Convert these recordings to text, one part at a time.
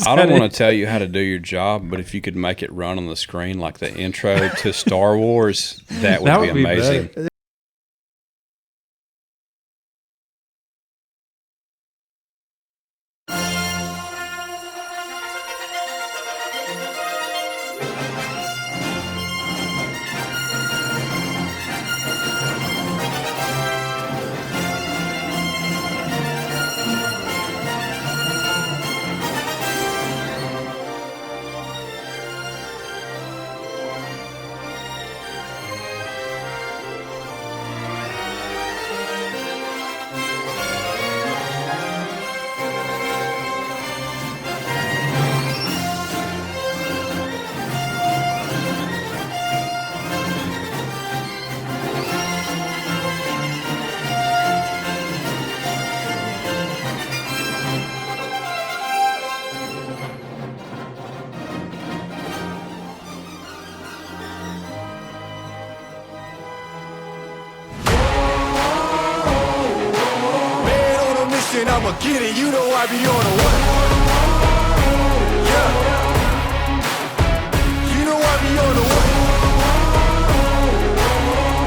I don't want to tell you how to do your job, but if you could make it run on the screen like the intro to Star Wars, that would be amazing. Better. I'ma get it, you know I be on the way. Yeah. You know I be on the way.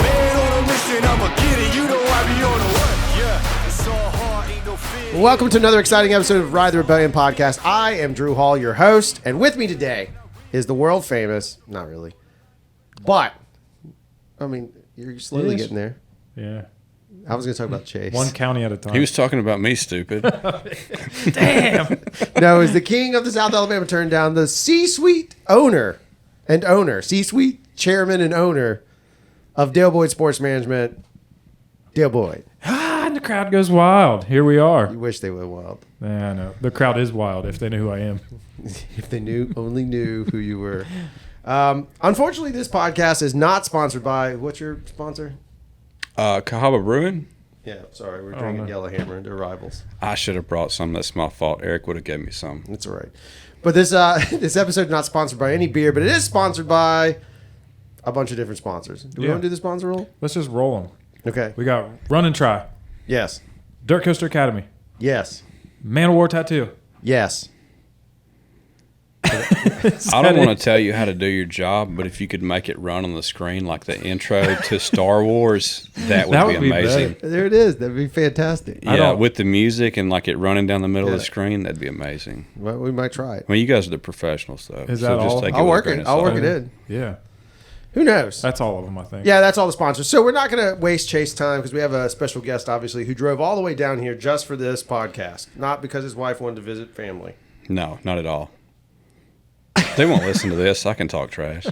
Man on a mission, I'ma get it, you know I be on the way. Yeah. It's all hard, ain't no fear. Welcome to another exciting episode of Ride the Rebellion podcast. I am Drew Hall, your host, and with me today is the world famous, not really, but, I mean, you're slowly getting there. Yeah. I was going to talk about Chase. One county at a time. He was talking about me, stupid. Damn. No, is the king of the South Alabama turned down the C-suite C-suite chairman and owner of Dale Boyd Sports Management, Dale Boyd. And the crowd goes wild. Here we are. You wish they were wild. Yeah, I know. The crowd is wild if they knew who I am. If they only knew who you were. Unfortunately, this podcast is not sponsored by, what's your sponsor? Cahaba Brewing? Yeah, sorry, we're drinking Yellowhammer and their rivals. I should have brought some. That's my fault. Eric would have given me some. That's all right. But this episode is not sponsored by any beer, but it is sponsored by a bunch of different sponsors. Do we want to do the sponsor roll? Let's just roll them. Okay. We got Run and Try, Yes. Dirt Coaster Academy, Yes. Man of War Tattoo. Yes. I don't want to tell you how to do your job, but if you could make it run on the screen like the intro to Star Wars, that would be amazing. There it is. That'd be fantastic. Yeah, with the music and like it running down the middle of the screen, that'd be amazing. Well, we might try it. I mean, you guys are the professionals, though. Is that all? Take I'll with work a grain it. of I'll salt. work it in. Yeah. Who knows? That's all of them, I think. Yeah, that's all the sponsors. So we're not going to waste Chase time because we have a special guest, obviously, who drove all the way down here just for this podcast, not because his wife wanted to visit family. No, not at all. They won't listen to this. I can talk trash.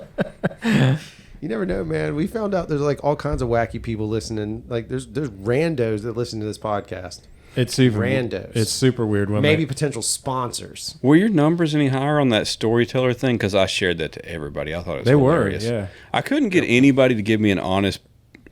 You never know, man. We found out there's like all kinds of wacky people listening. Like there's randos that listen to this podcast. It's super randos. It's super weird when maybe potential sponsors. Were your numbers any higher on that storyteller thing? Because I shared that to everybody. I thought it was they hilarious. were. Yeah. I couldn't get anybody to give me an honest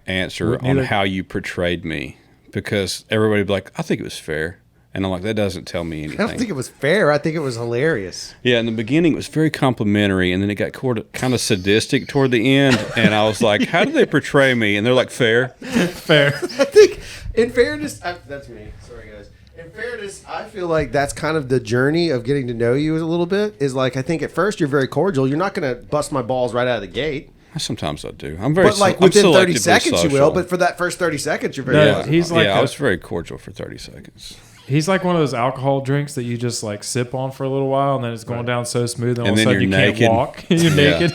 answer on Neither. how you portrayed me because everybody would be like, I think it was fair. And I'm like, that doesn't tell me anything. I don't think it was fair. I think it was hilarious. Yeah, in the beginning, it was very complimentary, and then it got kind of sadistic toward the end. And I was like, how do they portray me? And they're like, fair. Fair. I think, in fairness, that's me. Sorry, guys. In fairness, I feel like that's kind of the journey of getting to know you a little bit. Is like, I think at first you're very cordial. You're not going to bust my balls right out of the gate. Sometimes I do. I'm very, but like I'm within 30 selectively seconds you will. social. But for that first 30 seconds, you're very. No, cordial. he's like I was very cordial for 30 seconds. He's like one of those alcohol drinks that you just like sip on for a little while and then it's going down so smooth and all of a sudden you can't walk. You're naked.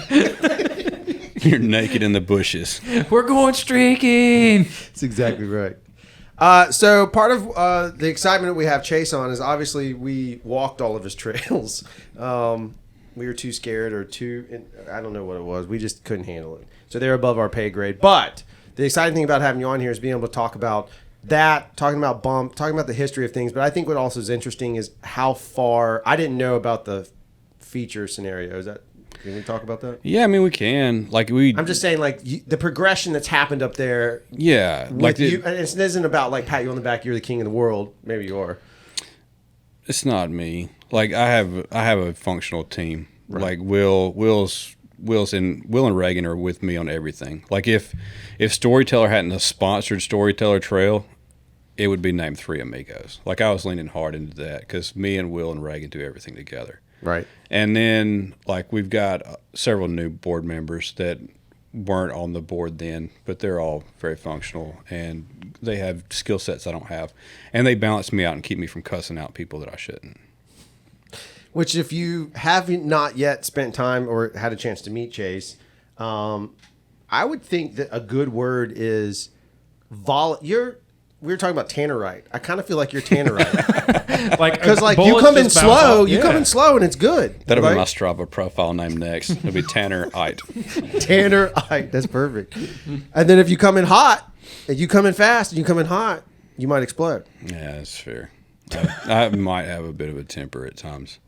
You're naked in the bushes. We're going streaking. That's exactly right. So part of the excitement that we have Chase on is obviously we walked all of his trails. We were too scared or I don't know what it was. We just couldn't handle it. So they're above our pay grade. But the exciting thing about having you on here is being able to talk about that, talking about B.U.M.P., talking about the history of things. But I think what also is interesting is how far, I didn't know about the feature scenario. Can we talk about that? Yeah, I mean, we can. I'm just saying, like, the progression that's happened up there. Yeah. With you, and it isn't about, like, pat you on the back, you're the king of the world. Maybe you are. It's not me. Like, I have a functional team. Right. Like, Will and Reagan are with me on everything. Like, if Storyteller hadn't a sponsored Storyteller Trail, it would be named Three Amigos. Like, I was leaning hard into that because me and Will and Reagan do everything together. Right. And then like we've got several new board members that weren't on the board then, but they're all very functional and they have skill sets I don't have, and they balance me out and keep me from cussing out people that I shouldn't. Which, if you have not yet spent time or had a chance to meet Chase, I would think that a good word is we were talking about Tannerite. I kind of feel like you're Tannerite. Because you come in slow, and it's good. That'll be my Strava profile name next. It'll be Tannerite. Tannerite. That's perfect. And then if you come in hot, and you come in fast, and you come in hot, you might explode. Yeah, that's fair. I might have a bit of a temper at times.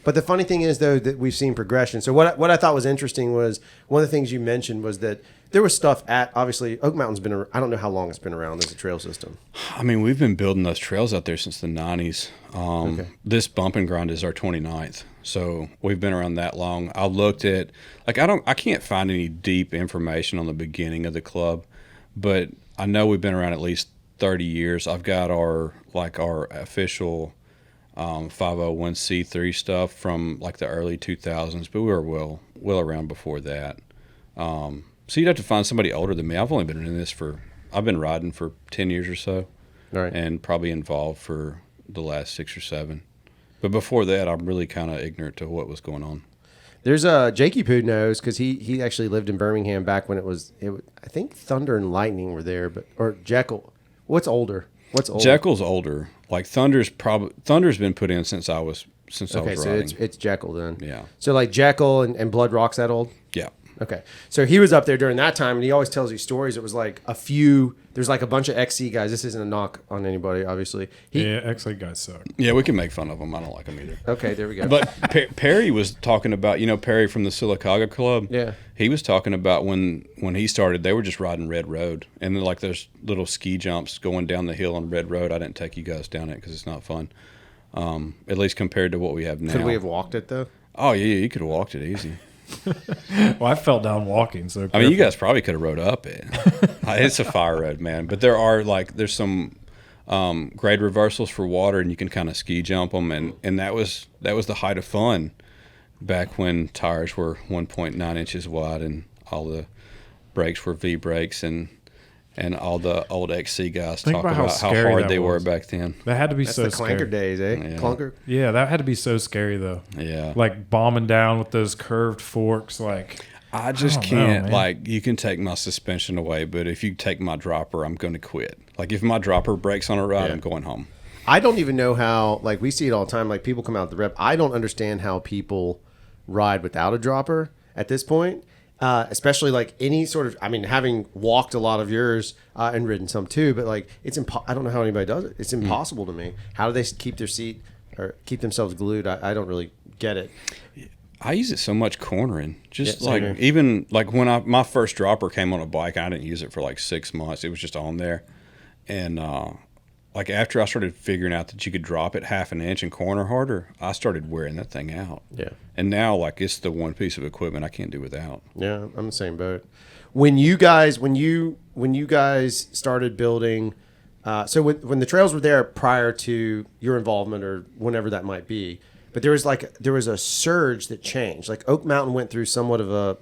But the funny thing is, though, that we've seen progression. So what I thought was interesting was one of the things you mentioned was that there was stuff obviously, Oak Mountain's been, I don't know how long it's been around as a trail system. I mean, we've been building those trails out there since the 90s. This bump and grind is our 29th. So we've been around that long. I looked at, I can't find any deep information on the beginning of the club, but I know we've been around at least 30 years. I've got our official 501c3 stuff from like the early 2000s, but we were well around before that. So you'd have to find somebody older than me. I've only been in this I've been riding for 10 years or so, right, and probably involved for the last 6 or 7. But before that, I'm really kind of ignorant to what was going on. There's Jakey Poo knows, because he actually lived in Birmingham back when I think Thunder and Lightning were there, or Jekyll. What's older? Jekyll's older. Like Thunder's been put in since I was riding. So it's Jekyll then. Yeah. So like Jekyll and Blood Rock's that old? Yeah. Okay. So he was up there during that time, and he always tells these stories. It was like there's like a bunch of XC guys. This isn't a knock on anybody, obviously. XC guys suck. Yeah, we can make fun of them. I don't like them either. Okay, there we go. But Perry was talking about, Perry from the Sylacauga Club? Yeah. He was talking about when he started, they were just riding Red Road. And then like there's little ski jumps going down the hill on Red Road. I didn't take you guys down it because it's not fun, at least compared to what we have now. Could we have walked it, though? Oh, yeah, you could have walked it easy. Well, I fell down walking, so I mean, you guys probably could have rode up it. It's a fire road, man. But there's some grade reversals for water, and you can kind of ski jump them, and that was the height of fun back when tires were 1.9 inches wide and all the brakes were V brakes, and all the old XC guys talk about how hard they were back then. That had to be That's so the scary. clanker days, eh? Yeah. Clunker. Yeah, that had to be so scary though. Yeah. Like bombing down with those curved forks, like I just can't, you can take my suspension away, but if you take my dropper, I'm going to quit. Like if my dropper breaks on a ride, I'm going home. I don't even know how, like we see it all the time, like people come out the rep. I don't understand how people ride without a dropper at this point. Especially like any sort of, I mean, having walked a lot of yours and ridden some too, but like I don't know how anybody does it. It's impossible to me. How do they keep their seat or keep themselves glued? I don't really get it. I use it so much cornering. Just here. Even like when my first dropper came on a bike, I didn't use it for like 6 months. It was just on there. And like after I started figuring out that you could drop it half an inch and corner harder, I started wearing that thing out. Yeah. And now like it's the one piece of equipment I can't do without. Yeah, I'm the same boat. When you guys started building, so when the trails were there prior to your involvement or whenever that might be, but there was a surge that changed. Like Oak Mountain went through somewhat of a,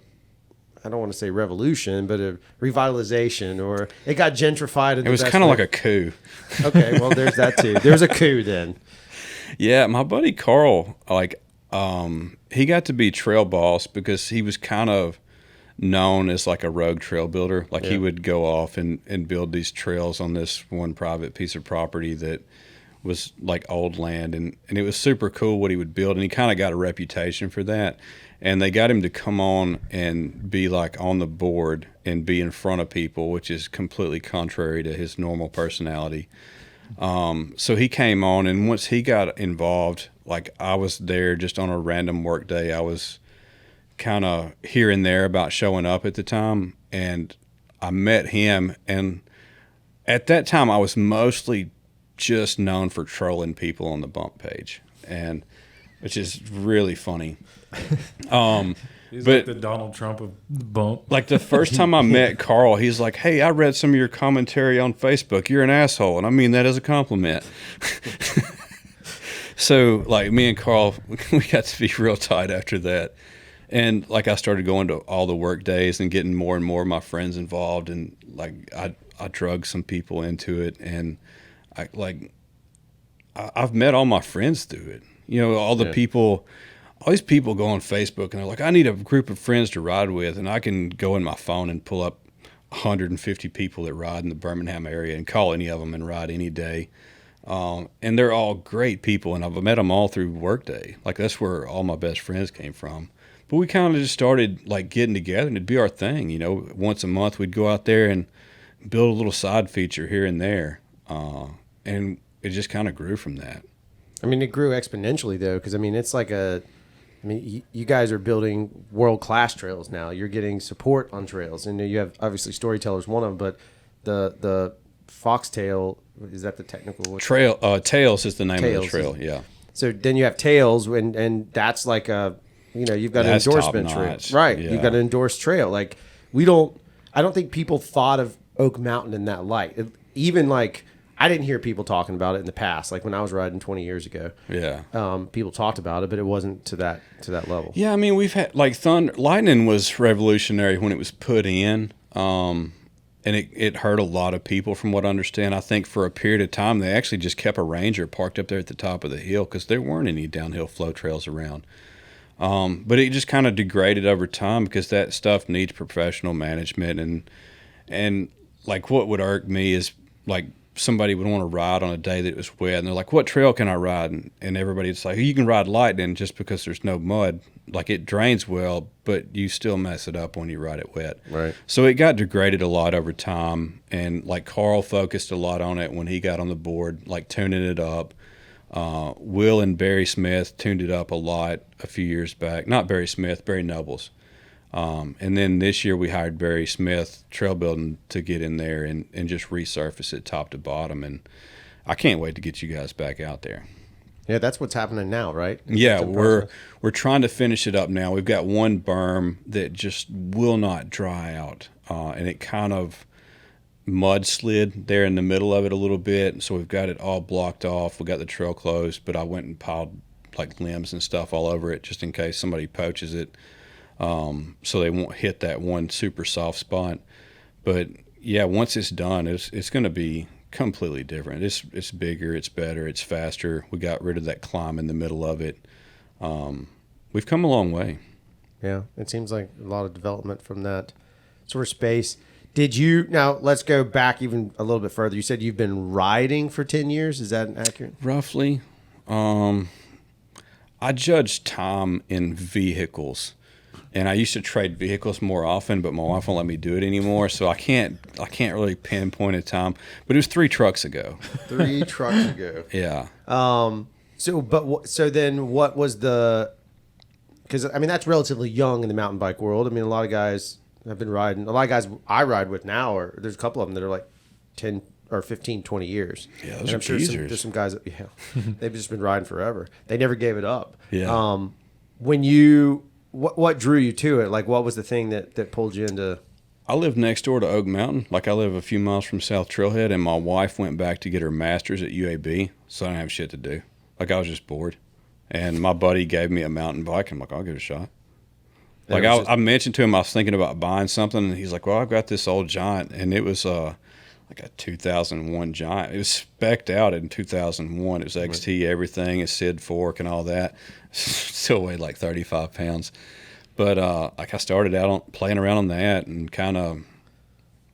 I don't want to say revolution, but a revitalization, or it got gentrified. It was kind of like a coup. Okay, well, there's that too. There's a coup then. Yeah, my buddy Carl, he got to be trail boss because he was kind of known as like a rogue trail builder. Like he would go off and build these trails on this one private piece of property that was like old land, and it was super cool what he would build, and he kind of got a reputation for that. And they got him to come on and be like on the board and be in front of people, which is completely contrary to his normal personality. So he came on, and once he got involved, like I was there just on a random work day. I was kind of here and there about showing up at the time, and I met him. And at that time, I was mostly just known for trolling people on the bump page, and which is really funny. He's like the Donald Trump of the bump. Like the first time I met Carl, he's like, "Hey, I read some of your commentary on Facebook. You're an asshole," and I mean that as a compliment. So like me and Carl, we got to be real tight after that. And like I started going to all the work days and getting more and more of my friends involved, and like I drug some people into it, and I've met all my friends through it. You know, all the people, all these people go on Facebook and they're like, I need a group of friends to ride with, and I can go in my phone and pull up 150 people that ride in the Birmingham area and call any of them and ride any day. And they're all great people, and I've met them all through Workday. Like that's where all my best friends came from. But we kind of just started like getting together, and it'd be our thing. You know, once a month we'd go out there and build a little side feature here and there, and it just kind of grew from that. I mean, it grew exponentially though, because I mean, it's like you guys are building world-class trails now. You're getting support on trails, and you have obviously Storyteller's one of them, but the Foxtail, is that the technical trail? Tails is the name of the trail. Yeah. So then you have Tails, and that's like a, you know, you've got an endorsement trail, right? Yeah. You've got an endorsed trail. Like I don't think people thought of Oak Mountain in that light. Even like I didn't hear people talking about it in the past. Like when I was riding 20 years ago, people talked about it, but it wasn't to that level. Yeah, I mean, we've had like Lightning was revolutionary when it was put in. And it hurt a lot of people, from what I understand. I think for a period of time, they actually just kept a Ranger parked up there at the top of the hill because there weren't any downhill flow trails around. But it just kind of degraded over time because that stuff needs professional management. And like what would irk me is like somebody would want to ride on a day that it was wet, and they're like, what trail can I ride? And everybody's like, you can ride Lightning just because there's no mud. Like it drains well, but you still mess it up when you ride it wet. Right. So it got degraded a lot over time, and like Carl focused a lot on it when he got on the board, like tuning it up. Will and Barry Smith tuned it up a lot a few years back. Not Barry Smith, Barry Nobles. And then this year we hired Barry Smith Trail Building to get in there and just resurface it top to bottom. And I can't wait to get you guys back out there. Yeah, that's what's happening now, right? Yeah, we're trying to finish it up now. We've got one berm that just will not dry out, and it kind of mudslid there in the middle of it a little bit. So we've got it all blocked off. We got the trail closed, but I went and piled like limbs and stuff all over it just in case somebody poaches it, so they won't hit that one super soft spot. But yeah, once it's done, it's going to be completely different. It's bigger, it's better, it's faster. We got rid of that climb in the middle of it. We've come a long way. Yeah, it seems like a lot of development from that sort of space. Now let's go back even a little bit further. You said you've been riding for 10 years. Is that accurate? Roughly. I judge time in vehicles. And I used to trade vehicles more often, but my wife won't let me do it anymore, so I can't really pinpoint a time. But it was 3 trucks ago. 3 trucks ago. Yeah. So then what was the? Because I mean that's relatively young in the mountain bike world. I mean a lot of guys have been riding. A lot of guys I ride with now, or there's a couple of them that are like 10 or 15, 20 years. Yeah, those are teasers. There's some guys that they've just been riding forever. They never gave it up. Yeah. When you. What drew you to it? Like, what was the thing that pulled you into? I live next door to Oak Mountain. Like, I live a few miles from South Trailhead, and my wife went back to get her master's at UAB, so I didn't have shit to do. Like, I was just bored. And my buddy gave me a mountain bike. I'm like, I'll give it a shot. Like, I mentioned to him I was thinking about buying something, and he's like, well, I've got this old Giant, and it was like a 2001 Giant. It was spec'd out in 2001. It was XT everything, a SID fork and all that. Still weighed like 35 pounds. But like I started out playing around on that and kind of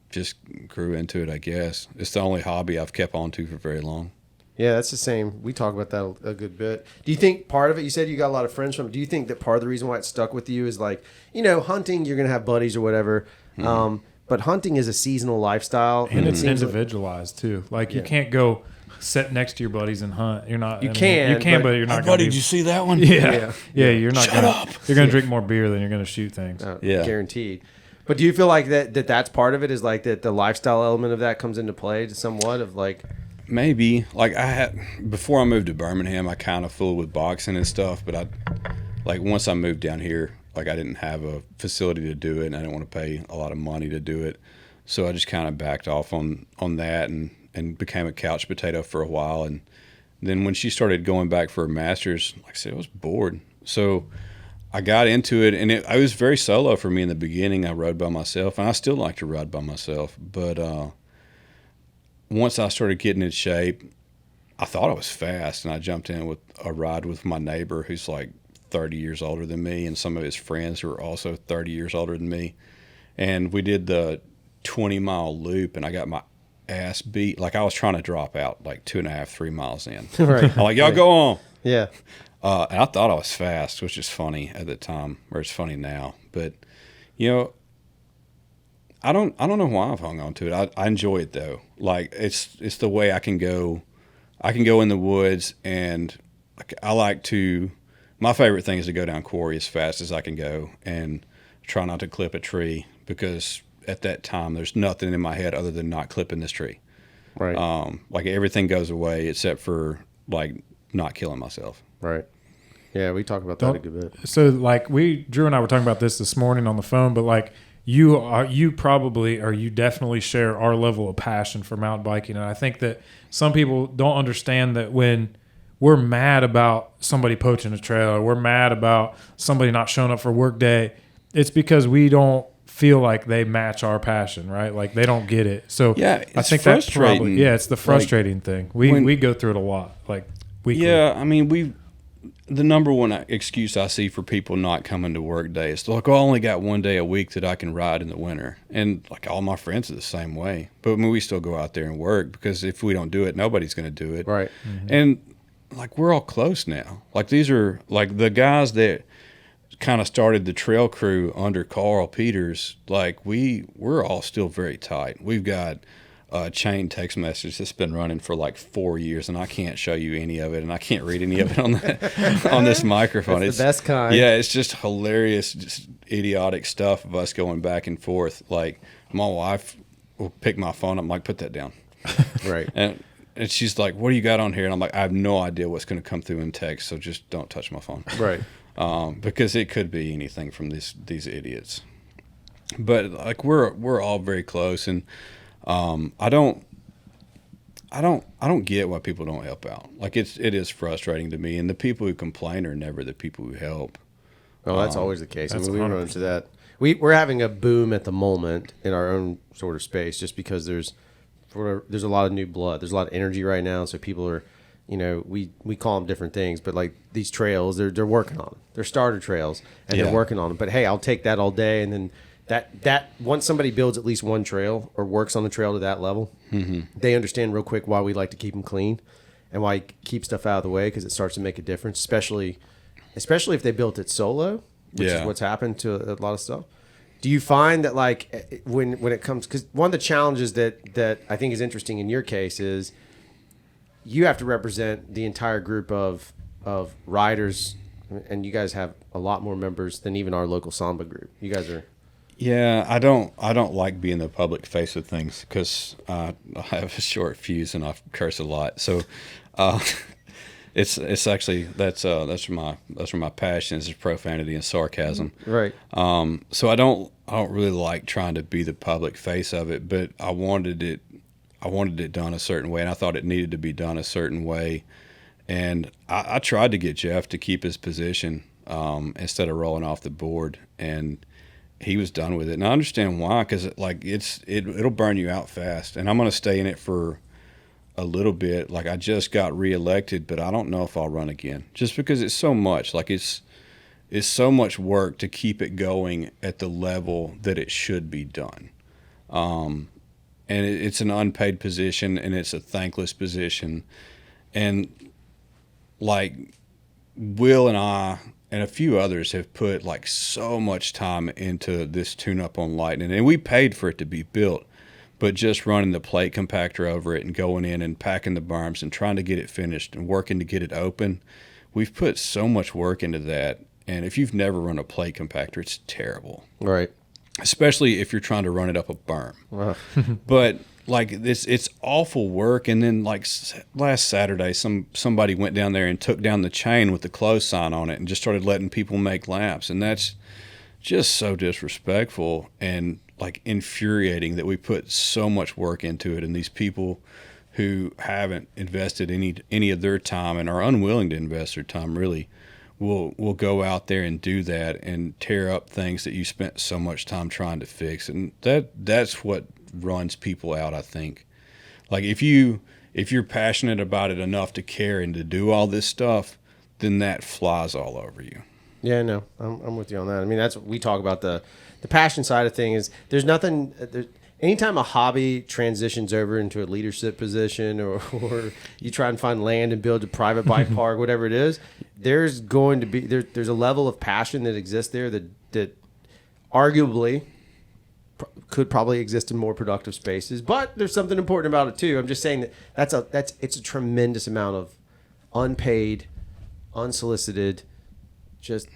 just grew into it, I guess. It's the only hobby I've kept on to for very long. Yeah, that's the same. We talk about that a good bit. Do you think part of it, you said you got a lot of friends from it, do you think that part of the reason why it stuck with you is like, you know, hunting, you're going to have buddies or whatever. But hunting is a seasonal lifestyle. And it's individualized too. Like you can't go sit next to your buddies and hunt. You're not. You can, but you're not. Buddy, did you see that one? Yeah. You're not. Shut up. You're gonna drink more beer than you're gonna shoot things. Guaranteed. But do you feel like that's part of it? Is like that the lifestyle element of that comes into play to somewhat of like. Maybe like before I moved to Birmingham, I kind of fooled with boxing and stuff. But once I moved down here, like I didn't have a facility to do it, and I didn't want to pay a lot of money to do it. So I just kind of backed off on that and became a couch potato for a while. And Then when she started going back for her master's, like I said, I was bored. So I got into it, and it was very solo for me in the beginning. I rode by myself, and I still like to ride by myself. But once I started getting in shape, I thought I was fast, and I jumped in with a ride with my neighbor who's like 30 years older than me, and some of his friends who are also 30 years older than me. And we did the 20-mile loop, and I got my ass beat. Like I was trying to drop out like 2.5, 3 miles in. Right. I'm like, y'all go on. Yeah. And I thought I was fast, which is funny at the time, or it's funny now. But I don't know why I've hung on to it. I enjoy it though. Like it's the way I can go. I can go in the woods, and I like to. My favorite thing is to go down quarry as fast as I can go, and try not to clip a tree, because at that time there's nothing in my head other than not clipping this tree. Right. Like everything goes away except for like not killing myself. Right. Yeah, we talk about that a good bit. So like Drew and I were talking about this morning on the phone, but like you definitely share our level of passion for mountain biking. And I think that some people don't understand that when we're mad about somebody poaching a trail, or we're mad about somebody not showing up for work day, it's because we don't feel like they match our passion, right? Like they don't get it. So yeah, I think that's probably, it's the frustrating thing. We go through it a lot, like weekly. Yeah, I mean, the number one excuse I see for people not coming to work day is like, I only got one day a week that I can ride in the winter. And like all my friends are the same way. But I mean, we still go out there and work, because if we don't do it, nobody's going to do it. Right. Mm-hmm. And like we're all close now. Like these are like the guys that kind of started the trail crew under Carl Peters. Like we're all still very tight. We've got a chain text message that's been running for like 4 years, and I can't show you any of it, and I can't read any of it on this microphone. It's the best kind. Yeah, it's just hilarious, just idiotic stuff of us going back and forth. Like my wife will pick my phone up, I'm like, put that down. Right. And she's like, what do you got on here? And I'm like, I have no idea what's going to come through in text, so just don't touch my phone. Right. Because it could be anything from these idiots. But like we're all very close, and I don't get why people don't help out. Like it is frustrating to me, and the people who complain are never the people who help. Oh, that's always the case. I mean, we run into that. We're having a boom at the moment in our own sort of space, just because there's a lot of new blood. There's a lot of energy right now, so people are, we call them different things, but like these trails, they're working on them. They're starter trails, and they're working on them. But hey, I'll take that all day, and then that once somebody builds at least one trail or works on the trail to that level, they understand real quick why we like to keep them clean and why keep stuff out of the way, because it starts to make a difference, especially if they built it solo, which is what's happened to a lot of stuff. Do you find that like when it comes, because one of the challenges that I think is interesting in your case is you have to represent the entire group of riders, and you guys have a lot more members than even our local Samba group. You guys are. Yeah, I don't like being the public face of things, because I have a short fuse and I curse a lot. So it's actually that's where my passion is profanity and sarcasm. Right. So I don't really like trying to be the public face of it, but I wanted it done a certain way, and I thought it needed to be done a certain way. And I tried to get Jeff to keep his position instead of rolling off the board, and he was done with it. And I understand why, because like it'll burn you out fast. And I'm going to stay in it for a little bit. Like I just got reelected, but I don't know if I'll run again, just because it's so much. Like it's so much work to keep it going at the level that it should be done. And it's an unpaid position, and it's a thankless position. And like Will and I and a few others have put like so much time into this tune-up on Lightning, and we paid for it to be built, but just running the plate compactor over it and going in and packing the berms and trying to get it finished and working to get it open, we've put so much work into that. And if you've never run a plate compactor, it's terrible. Right. Especially if you're trying to run it up a berm. Wow. But like it's awful work. And then like last Saturday, somebody went down there and took down the chain with the close sign on it and just started letting people make laps. And that's just so disrespectful and like infuriating that we put so much work into it. And these people who haven't invested any of their time and are unwilling to invest their time really will go out there and do that and tear up things that you spent so much time trying to fix. And that's what runs people out, I think. Like if you're passionate about it enough to care and to do all this stuff, then that flies all over you. Yeah, no, I'm with you on that. I mean, that's what we talk about, the passion side of things. There's nothing. Anytime a hobby transitions over into a leadership position, or you try and find land and build a private bike park, whatever it is, there's going to be there's a level of passion that exists there that arguably could probably exist in more productive spaces. But there's something important about it too. I'm just saying that it's a tremendous amount of unpaid, unsolicited, just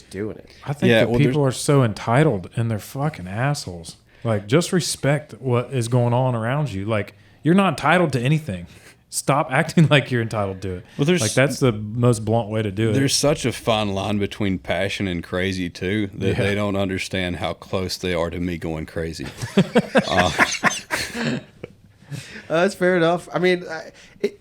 doing it. I think that people are so entitled and they're fucking assholes. Like, just respect what is going on around you. Like, you're not entitled to anything. Stop acting like you're entitled to it. Well, like, that's the most blunt way to do it. There's such a fine line between passion and crazy, too, that they don't understand how close they are to me going crazy. That's fair enough. I mean,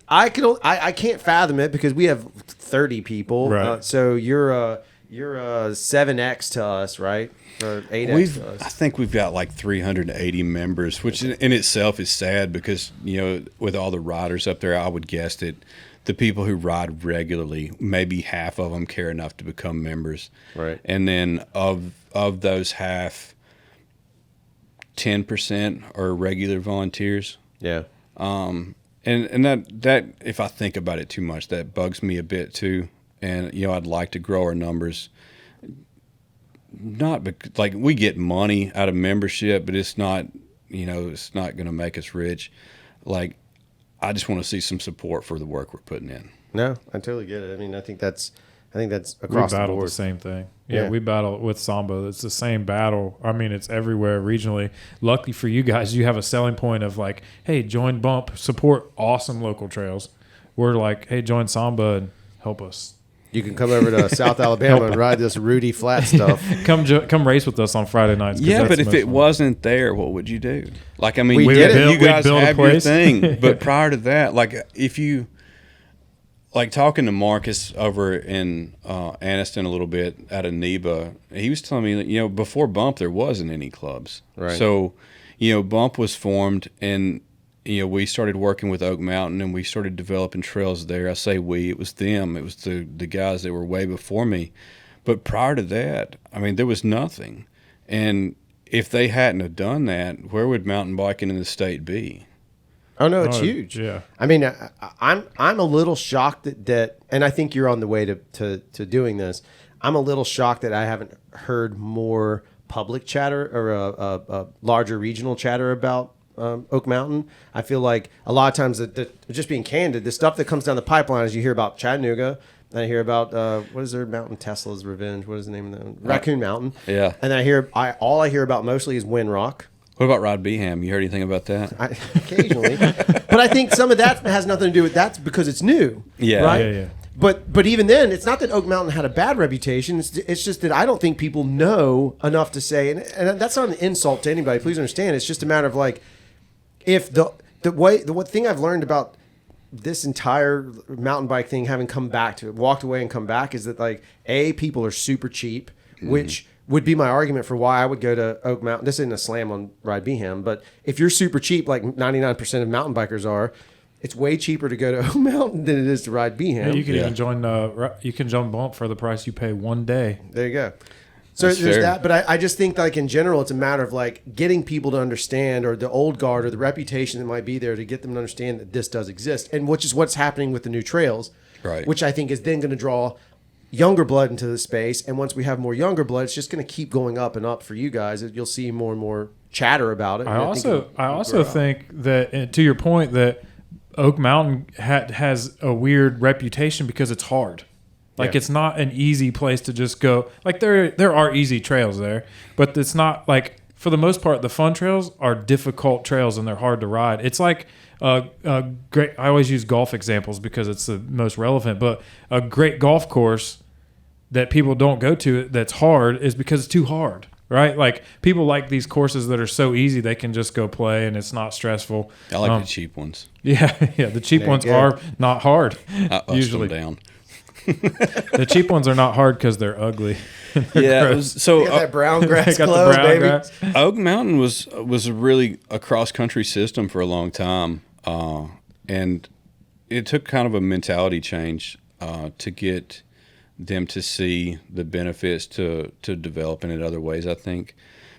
I can't fathom it because we have 30 people. Right. So you're a 7X to us, right? Or 8X to us. I think we've got like 380 members, which in itself is sad because, with all the riders up there, I would guess that the people who ride regularly, maybe half of them care enough to become members. Right. And then of those half, 10% are regular volunteers. Yeah. And that if I think about it too much, that bugs me a bit too. And I'd like to grow our numbers. Not like we get money out of membership, but it's not it's not going to make us rich. Like, I just want to see some support for the work we're putting in. No, I totally get it. I mean, I think that's across the board. We battle the same thing. Yeah, we battle with Samba. It's the same battle. I mean, it's everywhere regionally. Luckily for you guys, you have a selling point of like, hey, join B.U.M.P., support awesome local trails. We're like, hey, join Samba and help us. You can come over to South Alabama and ride this Rudy Flat stuff. Come race with us on Friday nights. Yeah, but if it wasn't there, what would you do? Like, I mean, you guys have your thing, but prior to that, like, if you like talking to Marcus over in Anniston a little bit out of NEBA, he was telling me that before B.U.M.P. there wasn't any clubs, right? So B.U.M.P. was formed and. We started working with Oak Mountain and we started developing trails there. I say we, it was them. It was the guys that were way before me. But prior to that, I mean, there was nothing. And if they hadn't have done that, where would mountain biking in the state be? Oh, no, it's huge. Yeah. I mean, I'm a little shocked that and I think you're on the way to doing this. I'm a little shocked that I haven't heard more public chatter or a larger regional chatter about Oak Mountain. I feel like a lot of times that just being candid, the stuff that comes down the pipeline is you hear about Chattanooga, and I hear about what is their mountain, Tesla's Revenge, what is the name of that? Raccoon Mountain. Yeah. And all I hear about mostly is Windrock. What about Rod B.U.M.P.? You heard anything about that? Occasionally. But I think some of that has nothing to do with that's because it's new. Yeah. Right? Yeah. But even then, it's not that Oak Mountain had a bad reputation. It's just that I don't think people know enough to say, and that's not an insult to anybody. Please understand. It's just a matter of like, if the one thing I've learned about this entire mountain bike thing, having come back to it, walked away and come back, is that like people are super cheap, which would be my argument for why I would go to Oak Mountain. This isn't a slam on Ride B.U.M.P., but if you're super cheap, like 99% of mountain bikers are, it's way cheaper to go to Oak Mountain than it is to ride B.U.M.P. Yeah, you can even join B.U.M.P. for the price you pay one day. There you go. So That's there's fair. that, but I just think like in general, it's a matter of like getting people to understand, or the old guard or the reputation that might be there to get them to understand that this does exist, and which is what's happening with the new trails, Right. Which I think is then going to draw younger blood into the space, and once we have more younger blood, it's just going to keep going up and up for you guys. You'll see more and more chatter about it. I also think that, and to your point, that Oak Mountain has a weird reputation because it's hard. Like, it's not an easy place to just go. Like, there are easy trails there, but it's not like, for the most part, the fun trails are difficult trails and they're hard to ride. It's like great. I always use golf examples because it's the most relevant, but a great golf course that people don't go to that's hard is because it's too hard. right? Like people like these courses that are so easy they can just go play and it's not stressful. I like the cheap ones. Yeah, the cheap There you ones go. are not hard. I Usually, them down. the cheap ones are not hard because they're ugly. Yeah, it was, so You got that brown grass Got the clothes, brown baby. grass. Oak Mountain was really a cross country system for a long time, and it took kind of a mentality change to get them to see the benefits to developing it other ways, I think.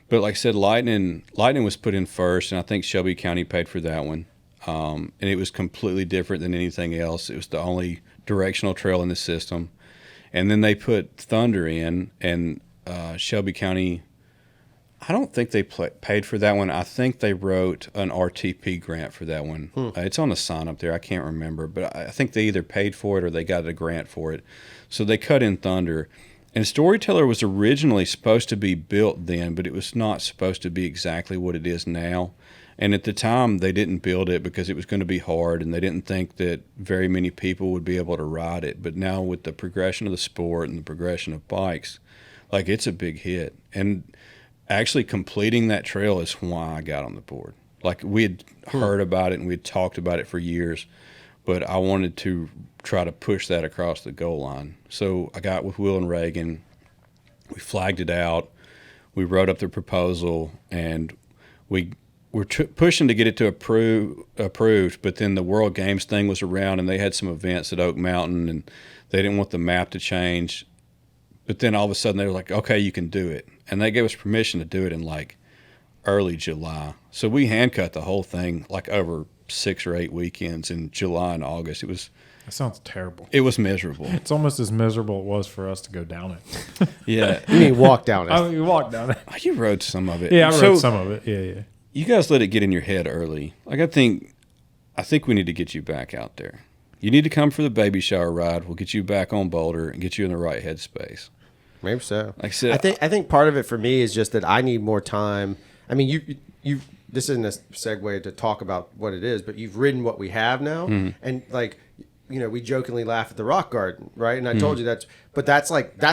But like I said, Lightning was put in first, and I think Shelby County paid for that one. And it was completely different than anything else. It was the only directional trail in the system. And then they put Thunder in, and Shelby County, I don't think they paid for that one. I think they wrote an RTP grant for that one. It's on the sign up there. I can't remember, but I think they either paid for it or they got a grant for it. So they cut in Thunder. And Storyteller was originally supposed to be built then, but it was not supposed to be exactly what it is now. And at the time, they didn't build it because it was going to be hard, and they didn't think that very many people would be able to ride it. But now with the progression of the sport and the progression of bikes, like, it's a big hit. And actually completing that trail is why I got on the board. Like, we had heard about it and we had talked about it for years, but I wanted to try to push that across the goal line. So I got with Will and Reagan. We flagged it out. We wrote up the proposal, and we're pushing to get it to approved, but then the World Games thing was around, and they had some events at Oak Mountain, and they didn't want the map to change. But then all of a sudden they were like, okay, you can do it. And they gave us permission to do it in like early July. So we hand cut the whole thing like over 6 or 8 weekends in July and August. That sounds terrible. It was miserable. It's almost as miserable it was for us to go down it. Yeah. You mean walk down it? I mean, we walked down it. You rode some of it. Yeah, I So rode some of it. Yeah. you guys let it get in your head early. Like, I think we need to get you back out there. You need to come for the baby shower ride. We'll get you back on Boulder and get you in the right headspace. Maybe so. Like I said, I think part of it for me is just that I need more time. I mean, you this isn't a segue to talk about what it is, but you've ridden what we have now, and like, you know, we jokingly laugh at the rock garden, right? And I told you that's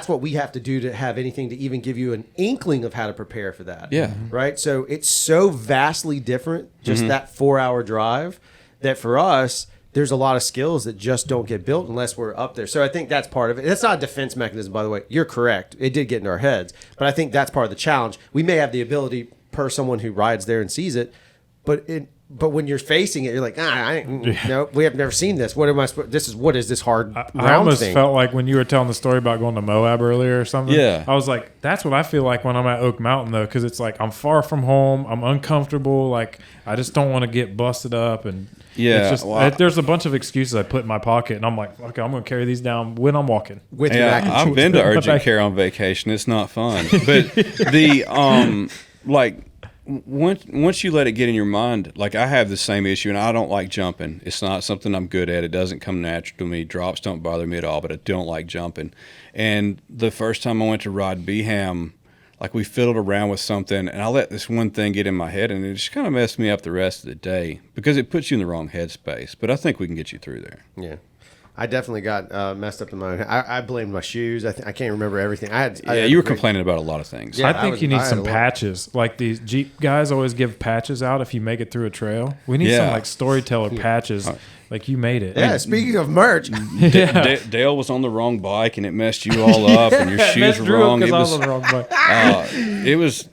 what we have to do to have anything to even give you an inkling of how to prepare for that. Yeah. Right. So it's so vastly different, just that 4-hour drive, that for us, there's a lot of skills that just don't get built unless we're up there. So I think that's part of it. It's not a defense mechanism, by the way. You're correct. It did get in our heads. But I think that's part of the challenge. We may have the ability, per someone who rides there and sees it, but when you're facing it, you're like, no, we have never seen this. What am I supposed? What is this hard round I almost thing? felt like when you were telling the story about going to Moab earlier or something. Yeah. I was like, that's what I feel like when I'm at Oak Mountain, though, because it's like I'm far from home. I'm uncomfortable. Like, I just don't want to get busted up. And Yeah, it's just, well, there's a bunch of excuses I put in my pocket, and I'm like, okay, I'm going to carry these down when I'm walking. with your mac and I've cheese. been to urgent Back- care on vacation. It's not fun. But the like once you let it get in your mind, like, I have the same issue, and I don't like jumping. It's not something I'm good at. It doesn't come natural to me. Drops don't bother me at all, but I don't like jumping. And the first time I went to ride B.U.M.P., like, we fiddled around with something, and I let this one thing get in my head, and it just kind of messed me up the rest of the day because it puts you in the wrong headspace. But I think we can get you through there. Yeah. I definitely got messed up in my. I blamed my shoes. I can't remember everything. I Yeah, had you were complaining about a lot of things. Yeah. I think you need I had some a lot. patches. Like these Jeep guys always give patches out if you make it through a trail. We need some Yeah. like storyteller patches. Like you made it. Yeah. Speaking of merch, Dale was on the wrong bike, and it messed you all up, and your shoes were wrong. It was, on the wrong bike.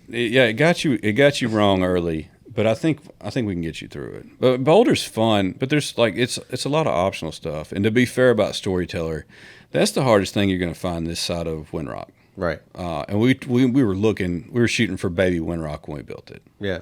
it got you wrong early, but I think we can get you through it. But Boulder's fun, but there's like it's a lot of optional stuff. And to be fair about Storyteller, that's the hardest thing you're going to find this side of Windrock. right? And we were shooting for baby Windrock when we built it. Yeah.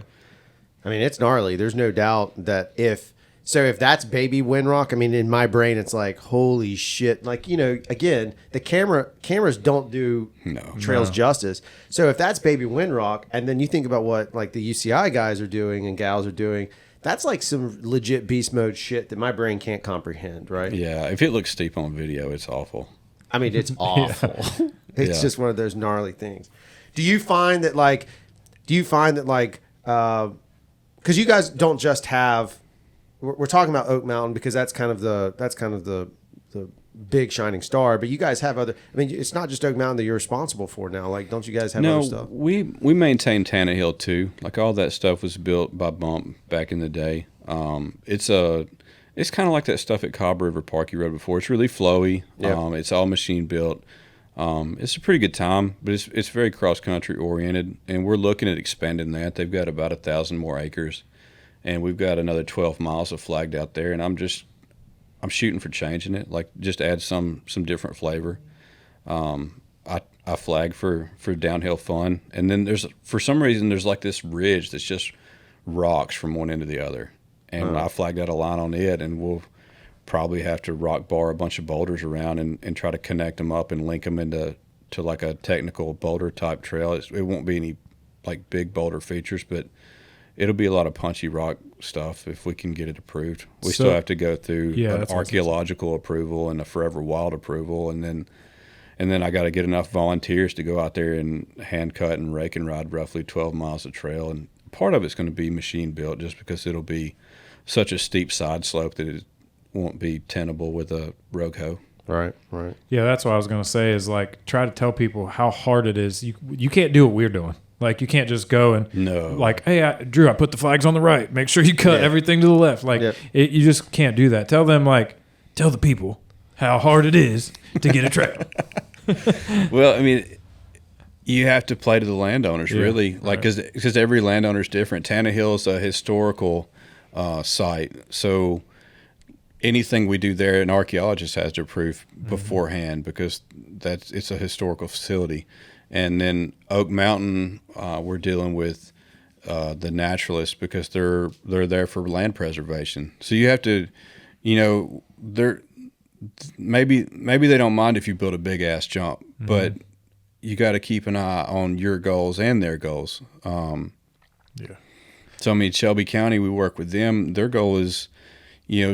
I mean, it's gnarly. There's no doubt that if that's baby Windrock, I mean, in my brain, it's like, holy shit. Like, you know, again, the cameras don't do trails justice. So if that's baby Windrock, and then you think about what like the UCI guys are doing and gals are doing, that's like some legit beast mode shit that my brain can't comprehend, right? Yeah, if it looks steep on video, it's awful. I mean, it's awful. It's Yeah. just one of those gnarly things. Do you find that because you guys don't just have, we're talking about Oak Mountain because that's kind of the big shining star, but you guys have other. I mean, it's not just Oak Mountain that you're responsible for now. Like, don't you guys have other stuff? we maintain Tannehill too. Like all that stuff was built by B.U.M.P. back in the day. It's kind of like that stuff at Cobb River Park you rode before. It's really flowy. Yep. It's all machine built. It's a pretty good time, but it's very cross country oriented, and we're looking at expanding that. They've got about 1,000 more acres, and we've got another 12 miles of flagged out there. And I'm shooting for changing it, like just add some different flavor. I flag for downhill fun, and then for some reason there's like this ridge that's just rocks from one end to the other, and I flagged out a line on it, and we'll probably have to rock bar a bunch of boulders around and try to connect them up and link them into like a technical boulder type trail. It won't be any like big boulder features, but it'll be a lot of punchy rock stuff if we can get it approved. We still have to go through an archaeological approval and a Forever Wild approval, and then I got to get enough volunteers to go out there and hand cut and rake and ride roughly 12 miles of trail. And part of it's going to be machine built, just because it'll be such a steep side slope that it won't be tenable with a rogue hoe. Right. Yeah, that's what I was going to say is like try to tell people how hard it is. You can't do what we're doing. Like you can't just go and like, hey, Drew, I put the flags on the right. Make sure you cut everything to the left. Like you just can't do that. Tell the people how hard it is to get a trail. Well, I mean, you have to play to the landowners, really, like because every landowner is different. Tannehill is a historical site, so anything we do there, an archaeologist has to approve beforehand because it's a historical facility. And then Oak Mountain, we're dealing with the naturalists because they're there for land preservation. So you have to, maybe they don't mind if you build a big ass jump, but you got to keep an eye on your goals and their goals. So I mean, Shelby County, we work with them. Their goal is,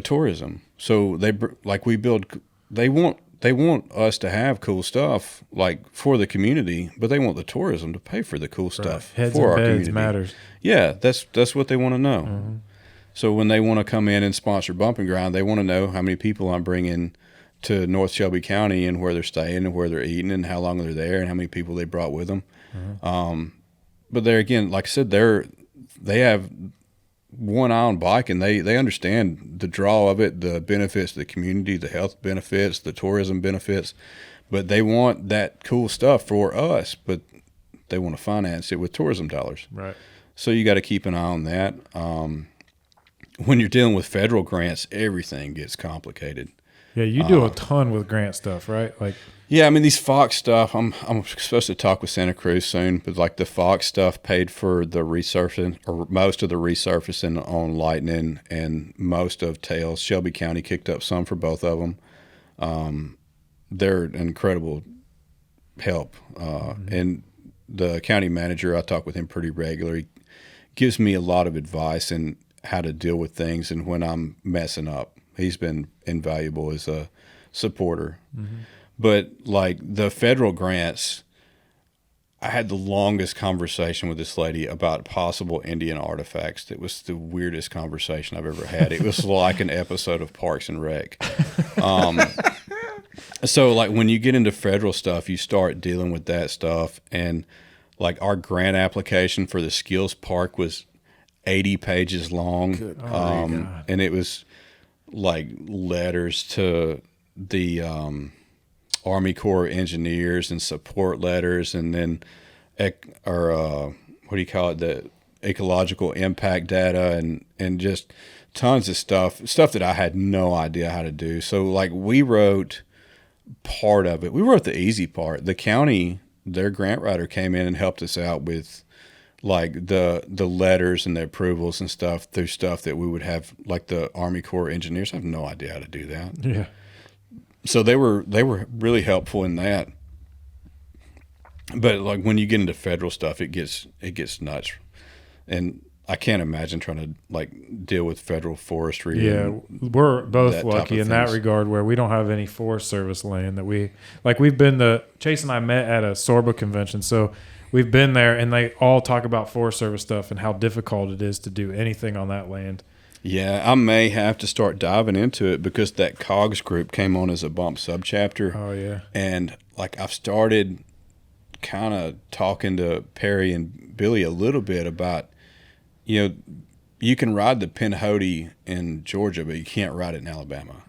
tourism. So they want us to have cool stuff like for the community, but they want the tourism to pay for the cool stuff for our community. Matters. Yeah, that's what they want to know. So when they want to come in and sponsor Bumping Ground, they want to know how many people I'm bringing to North Shelby County and where they're staying and where they're eating and how long they're there and how many people they brought with them. But there again, like I said, they have one eye on bike, and they understand the draw of it, the benefits to the community, the health benefits, the tourism benefits, but they want that cool stuff for us, but they want to finance it with tourism dollars. Right. So you got to keep an eye on that. When you're dealing with federal grants, everything gets complicated. Yeah, you do a ton with grant stuff, right? Like, yeah, I mean these Fox stuff. I'm supposed to talk with Santa Cruz soon, but like the Fox stuff paid for the resurfacing or most of the resurfacing on Lightning and most of Tails. Shelby County kicked up some for both of them. They're an incredible help, and the county manager, I talk with him pretty regularly. Gives me a lot of advice in how to deal with things and when I'm messing up. He's been invaluable as a supporter. But like the federal grants, I had the longest conversation with this lady about possible Indian artifacts. It was the weirdest conversation I've ever had. It was like an episode of Parks and Rec. So like when you get into federal stuff, you start dealing with that stuff. And like our grant application for the Skills Park was 80 pages long. And it was like letters to the Army Corps of Engineers and support letters, and then what do you call it, the ecological impact data, and just tons of stuff that I had no idea how to do. So like we wrote part of it. We wrote the easy part. The county, their grant writer came in and helped us out with like the letters and the approvals and stuff through stuff that we would have, like the Army Corps of Engineers. I have no idea how to do that. Yeah. So they were really helpful in that. But like when you get into federal stuff, it gets nuts. And I can't imagine trying to like deal with federal forestry. Yeah, we're both lucky in that regard where we don't have any Forest Service land that we've been Chase and I met at a Sorba convention. So we've been there and they all talk about Forest Service stuff and how difficult it is to do anything on that land. Yeah, I may have to start diving into it because that COGS group came on as a bump subchapter. Oh yeah. And like I've started kind of talking to Perry and Billy a little bit about, you can ride the Pinhoti in Georgia, but you can't ride it in Alabama.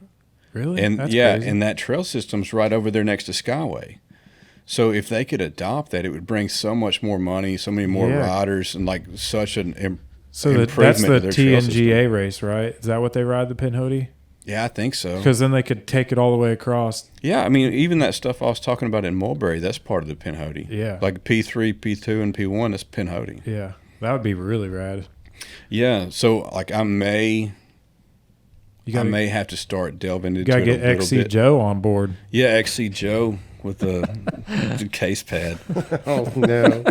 Really? And That's crazy. crazy. And that trail system's right over there next to Skyway. So if they could adopt that, it would bring so much more money, so many more riders, and like such an So improvement that's to the their trail system. TNGA race, right? Is that what they ride, the Pinhoti? Yeah, I think so. Because then they could take it all the way across. Yeah, I mean, even that stuff I was talking about in Mulberry, that's part of the Pinhoti. Yeah. Like P3, P2, and P1, that's Pinhoti. Yeah, that would be really rad. Yeah, so like I may have to start delving into You it got to get a little XC bit. Joe on board. Yeah, XC Joe with the case pad. Oh no.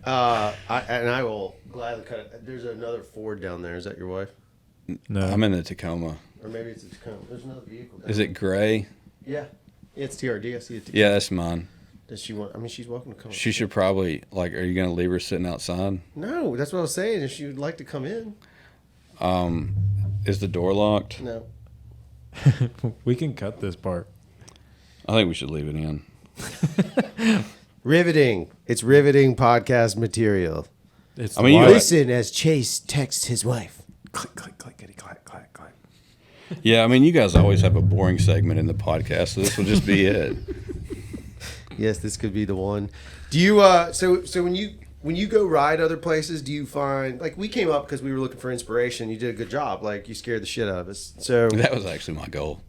I will gladly cut it. There's another Ford down there. Is that your wife? No. I'm in the Tacoma. Or maybe it's a Tacoma. There's another vehicle. Is it gray? Yeah. It's TRD. I see it. Yeah, that's mine. Does she want? I mean, she's welcome to come. She should probably, like, are you going to leave her sitting outside? No, that's what I was saying. If she would like to come in. Is the door locked? No. We can cut this part. I think we should leave it in. Riveting. It's riveting podcast material. It's I mean, you wild. Listen as Chase texts his wife. Click, click, clickety, clack, clack, clack. Yeah, I mean, you guys always have a boring segment in the podcast, so this will just be it. Yes, this could be the one. Do you so when you go ride other places, do you find, like, we came up because we were looking for inspiration. You did a good job. Like, you scared the shit out of us. So That was actually my goal.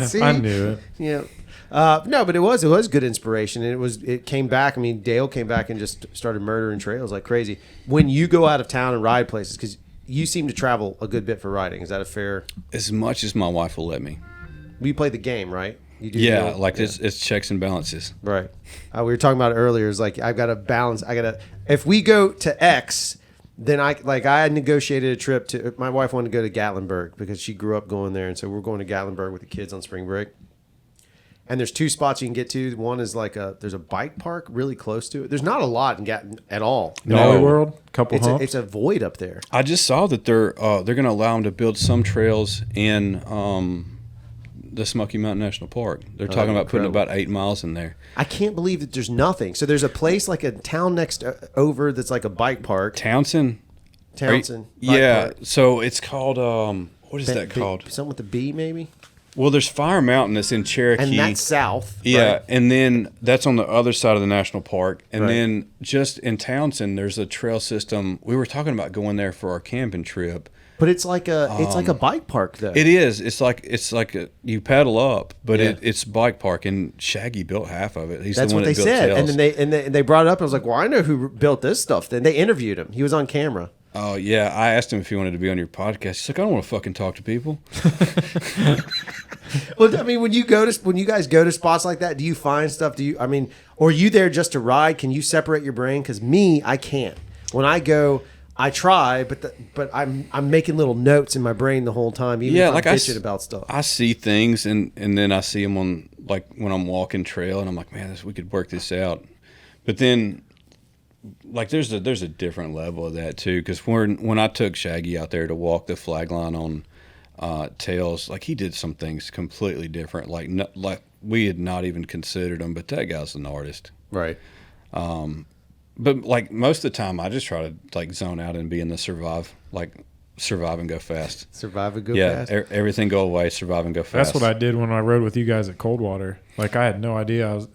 see, I knew it. Yeah. No, but it was good inspiration, and it came back. I mean, Dale came back and just started murdering trails like crazy. When you go out of town and ride places, because you seem to travel a good bit for riding, is that a fair? As much as my wife will let me. We play the game, right? You do. Yeah, like it's checks and balances. Right. We were talking about it earlier. It's like I've got to balance. If we go to X, then I had negotiated a trip to. My wife wanted to go to Gatlinburg because she grew up going there, and so we're going to Gatlinburg with the kids on spring break. And there's two spots you can get to. One is there's a bike park really close to it. There's not a lot in Gatton at all. Dolly World, couple humps. It's a void up there. I just saw that they're going to allow them to build some trails in the Smoky Mountain National Park. They're talking about putting incredible. about 8 miles in there. I can't believe that there's nothing. So there's a place like a town next over that's like a bike park. Townsend? Townsend. Yeah. So it's called, what is that called? Something with the B, maybe? Well, there's Fire Mountain that's in Cherokee. And that's south. Yeah, right? and then that's on the other side of the national park. And Right. then just in Townsend, there's a trail system. We were talking about going there for our camping trip. But it's like a bike park though. It is. It's like you paddle up, but Yeah. it's bike park. And Shaggy built half of it. He's That's the one what they that built said. Tails. And then they brought it up. And I was like, well, I know who built this stuff. Then they interviewed him. He was on camera. Oh yeah, I asked him if he wanted to be on your podcast. He's like, I don't want to fucking talk to people. Well, I mean, when you guys go to spots like that, do you find stuff? Or are you there just to ride? Can you separate your brain? Because me, I can't. When I go, I try, but I'm making little notes in my brain the whole time. Even if I'm bitching about stuff. I see things and then I see them on, like, when I'm walking trail, and I'm like, man, we could work this out. But then, like, there's a different level of that too, because when I took Shaggy out there to walk the flag line on Tails, like, he did some things completely different, like we had not even considered him, but that guy's an artist, Right. but like most of the time I just try to like zone out and be in the survive and go fast. Survive and go Yeah, fast. everything go away, survive and go fast. That's what I did when I rode with you guys at Coldwater. Like, I had no idea.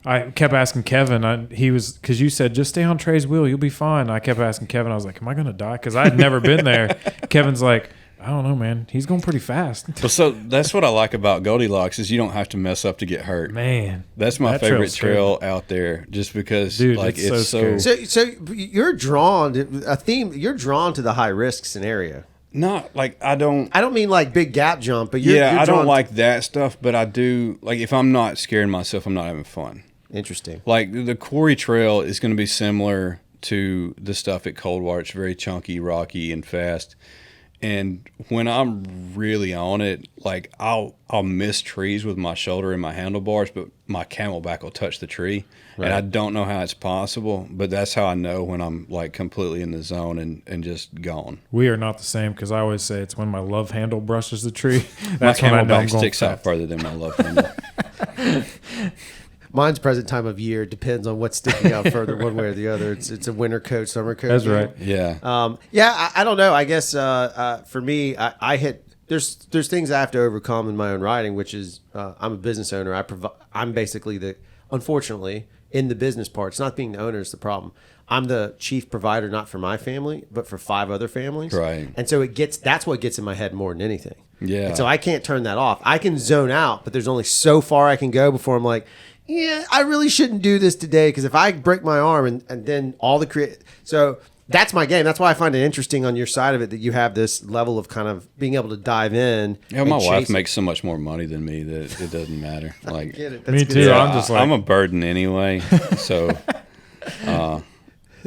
I kept asking Kevin. Because you said, just stay on Trey's wheel, you'll be fine. I kept asking Kevin. I was like, am I going to die? Because I had never been there. Kevin's like, I don't know, man. He's going pretty fast. Well, so that's what I like about Goldilocks is you don't have to mess up to get hurt. Man, That's my that favorite trail's trail out there, just because, Dude, like, it's it's so so So you're drawn to you're drawn to the high risk scenario. not like I don't. I don't mean like big gap jump, but you're I drawn don't like that stuff, but I do like if I'm not scaring myself, I'm not having fun. Interesting. Like the Quarry Trail is going to be similar to the stuff at Coldwater. It's very chunky, rocky, and fast. And when I'm really on it, like I'll miss trees with my shoulder and my handlebars, but my camelback will touch the tree. Right. And I don't know how it's possible, but that's how I know when I'm like completely in the zone and just gone. We are not the same because I always say it's when my love handle brushes the tree. My That's when I know I'm camelback going sticks out fast. further than my love handle. Mine's present time of year depends on what's sticking out further one way or the other. It's a winter coat, summer coat. That's right. Yeah. I don't know. I guess for me, I hit there's things I have to overcome in my own riding, which is I'm a business owner. I'm basically unfortunately in the business part. It's not being the owner is the problem. I'm the chief provider, not for my family, but for 5 other families. Right. And so that's what gets in my head more than anything. Yeah. And so I can't turn that off. I can zone out, but there's only so far I can go before I'm like, yeah, I really shouldn't do this today because if I break my arm and then all the so that's my game. That's why I find it interesting on your side of it that you have this level of kind of being able to dive in. Yeah, my wife makes so much more money than me that it doesn't matter. Like, Get it. Me That's too. good. I'm just like I'm a burden anyway. So,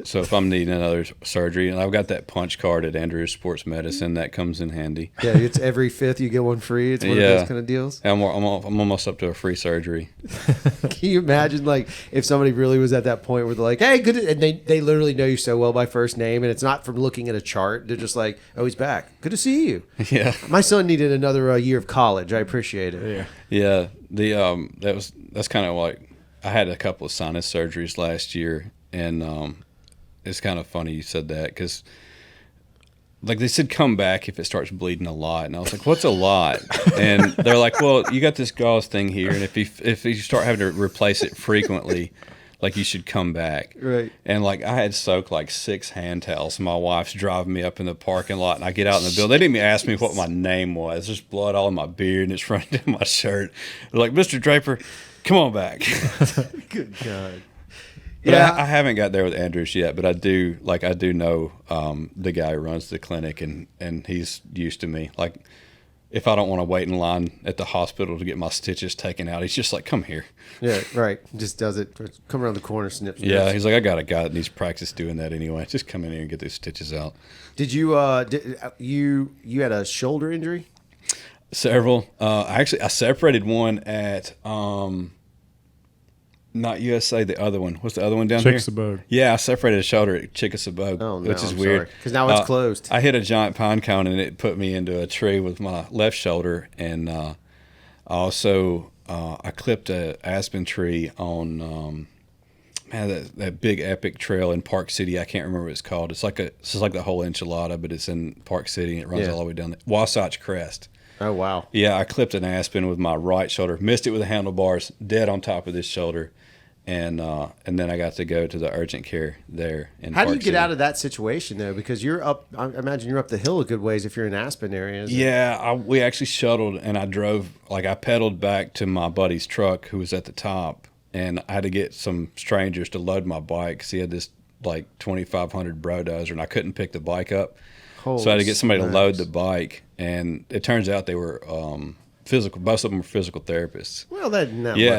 so if I'm needing another surgery, and I've got that punch card at Andrews Sports Medicine, that comes in handy. Yeah, it's every 5th you get one free. It's one of those kind of deals. I'm almost up to a free surgery. Can you imagine, like, if somebody really was at that point where they're like, hey, good, and they literally know you so well by first name, and it's not from looking at a chart. They're just like, oh, he's back. Good to see you. Yeah. My son needed another year of college. I appreciate it. yeah. Yeah. That's kind of like, I had a couple of sinus surgeries last year, and it's kind of funny you said that because, like, they said come back if it starts bleeding a lot, and I was like, what's a lot? And they're like, well, you got this gauze thing here, and if you start having to replace it frequently, like, you should come back. Right. And like, I had soaked like 6 hand towels. My wife's driving me up in the parking lot, and I get out in the building. They didn't even ask me what my name was. There's blood all in my beard, and it's running down my shirt. They're like, Mr. Draper, come on back. Good God. But Yeah. I haven't got there with Andrews yet, but I do know the guy who runs the clinic, and he's used to me. Like, if I don't want to wait in line at the hospital to get my stitches taken out, he's just like, come here. Yeah, right. Just does it. Come around the corner, snips. Yeah, he's like, I got a guy that needs practice doing that anyway. Just come in here and get these stitches out. Did you you had a shoulder injury? Several. I separated one at not USA, the other one. What's the other one down here? Chickasaw. Yeah, I separated a shoulder at Chickasaw, Oh, no, which is I'm weird. because now it's closed. I hit a giant pine cone and it put me into a tree with my left shoulder, and I also I clipped a aspen tree on that big epic trail in Park City. I can't remember what it's called. It's like the whole enchilada, but it's in Park City and it runs all the way down the Wasatch Crest. Oh wow. Yeah, I clipped an aspen with my right shoulder, missed it with the handlebars, dead on top of this shoulder, and then I got to go to the urgent care there. How do you get out of that situation though? Because you're up. I imagine you're up the hill a good ways if you're in Aspen area. Yeah, we actually shuttled, and I drove. Like, I pedaled back to my buddy's truck who was at the top, and I had to get some strangers to load my bike because he had this like 2,500 Brodozer, and I couldn't pick the bike up. So I had to get somebody to load the bike, and it turns out they were physical. Most of them were physical therapists. Well,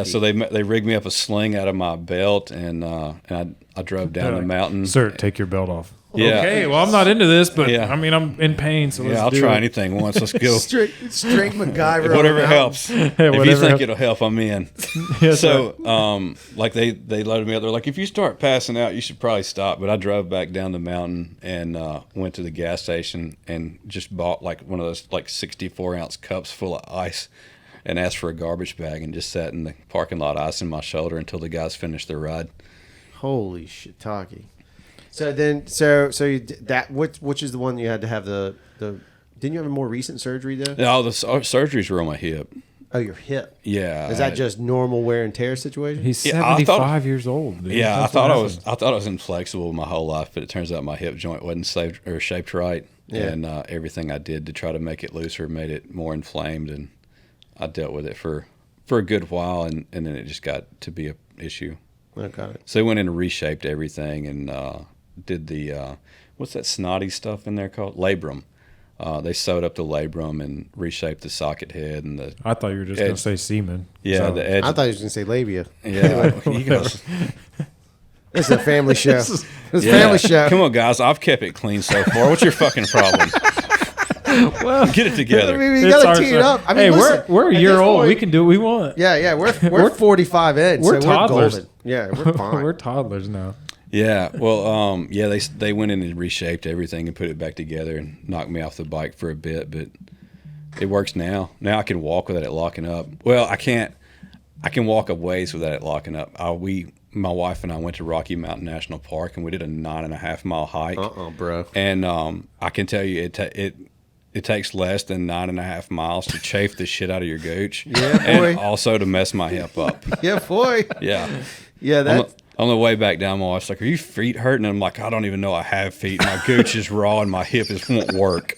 So they rigged me up a sling out of my belt, and I drove down the mountain. Sir, take your belt off. Yeah. Okay, well, I'm not into this, but Yeah. I mean, I'm in pain, so let's I'll do try it. anything once. Let's go. straight MacGyver. Whatever on the helps. If you whatever think helps. it'll help, I'm in. Yes, So, like they loaded me up. They're like, if you start passing out, you should probably stop. But I drove back down the mountain and went to the gas station and just bought like one of those like 64-ounce cups full of ice and asked for a garbage bag and just sat in the parking lot icing my shoulder until the guys finished their ride. Holy shit, talkie. So then, so you, that which is the one you had to have the didn't you have a more recent surgery though? No, the surgeries were on my hip. Oh, your hip. Yeah. Is that just normal wear and tear situation? He's Yeah, I 75 years old. Dude. Yeah, That's I what thought I happens. was inflexible my whole life, but it turns out my hip joint wasn't shaped right, and everything I did to try to make it looser made it more inflamed, and I dealt with it for a good while, and then it just got to be an issue. I got it. So they went in and reshaped everything, and did the what's that snotty stuff in there called? Labrum. They sewed up the labrum and reshaped the socket head and the I thought you were just going to say semen. yeah So- the edge. I thought you was gonna say labia. Yeah, you guys, This is a family show. It's a yeah. family show. Come on, guys, I've kept it clean so far. What's your fucking problem? Well, Get it together. I mean, we it's gotta our tee it son. up. I mean, hey, listen, we're a at year this old. point- We can do what we want. Yeah, we're 45 in, we're so toddlers. we're golden. Yeah, we're fine. We're toddlers now. Yeah, well, they went in and reshaped everything and put it back together and knocked me off the bike for a bit, but it works now. Now I can walk without it locking up. Well, I can't. I can walk a ways without it locking up. My wife and I went to Rocky Mountain National Park and we did a 9.5 mile hike. Bro. And I can tell you, it takes less than 9.5 miles to chafe the shit out of your gooch. Yeah, boy. And also to mess my hip up. Yeah, boy. Yeah. Yeah, that. On the way back down, my wife's like, "Are your feet hurting?" And I'm like, "I don't even know I have feet. My gooch is raw and my hip won't work."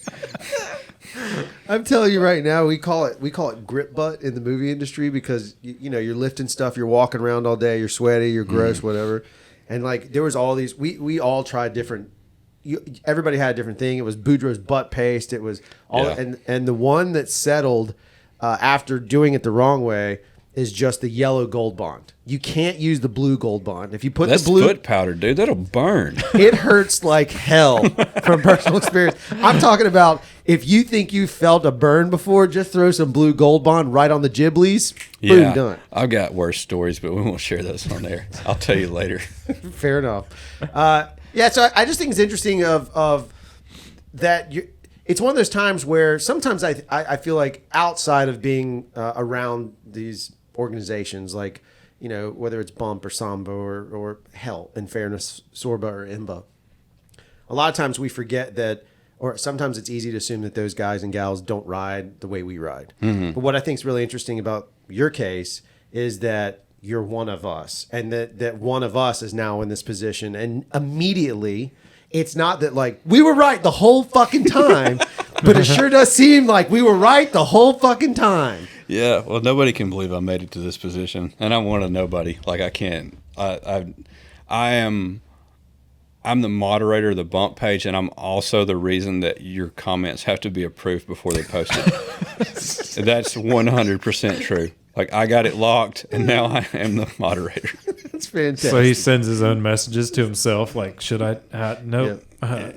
I'm telling you right now, we call it grip butt in the movie industry because you know you're lifting stuff, you're walking around all day, you're sweaty, you're gross, whatever. And like there was all these, we all tried different. Everybody had a different thing. It was Boudreaux's butt paste. It was all, and the one that settled after doing it the wrong way is just the yellow Gold Bond. You can't use the blue Gold Bond. If you put That's the blue foot powder, dude. That'll burn. it hurts like hell from personal experience. I'm talking about if you think you felt a burn before, just throw some blue Gold Bond right on the giblies. Boom, done. I've got worse stories, but we won't share those on there. I'll tell you later. Fair enough. Yeah, so I just think it's interesting of that. It's one of those times where sometimes I feel like outside of being around these organizations, like you know whether it's B.U.M.P. or Samba or hell, in fairness, Sorba or IMBA, a lot of times we forget that, or sometimes it's easy to assume that those guys and gals don't ride the way we ride. Mm-hmm. But what I think is really interesting about your case is that you're one of us, and that one of us is now in this position, and immediately it's not that like we were right the whole fucking time, but it sure does seem like we were right the whole fucking time. Yeah, well, nobody can believe I made it to this position, and I'm one of nobody. Like I can't. I'm the moderator of the bump page, and I'm also the reason that your comments have to be approved before they're posted. That's 100% true. Like I got it locked, and now I am the moderator. That's fantastic. So he sends his own messages to himself, like, "Should I? Nope."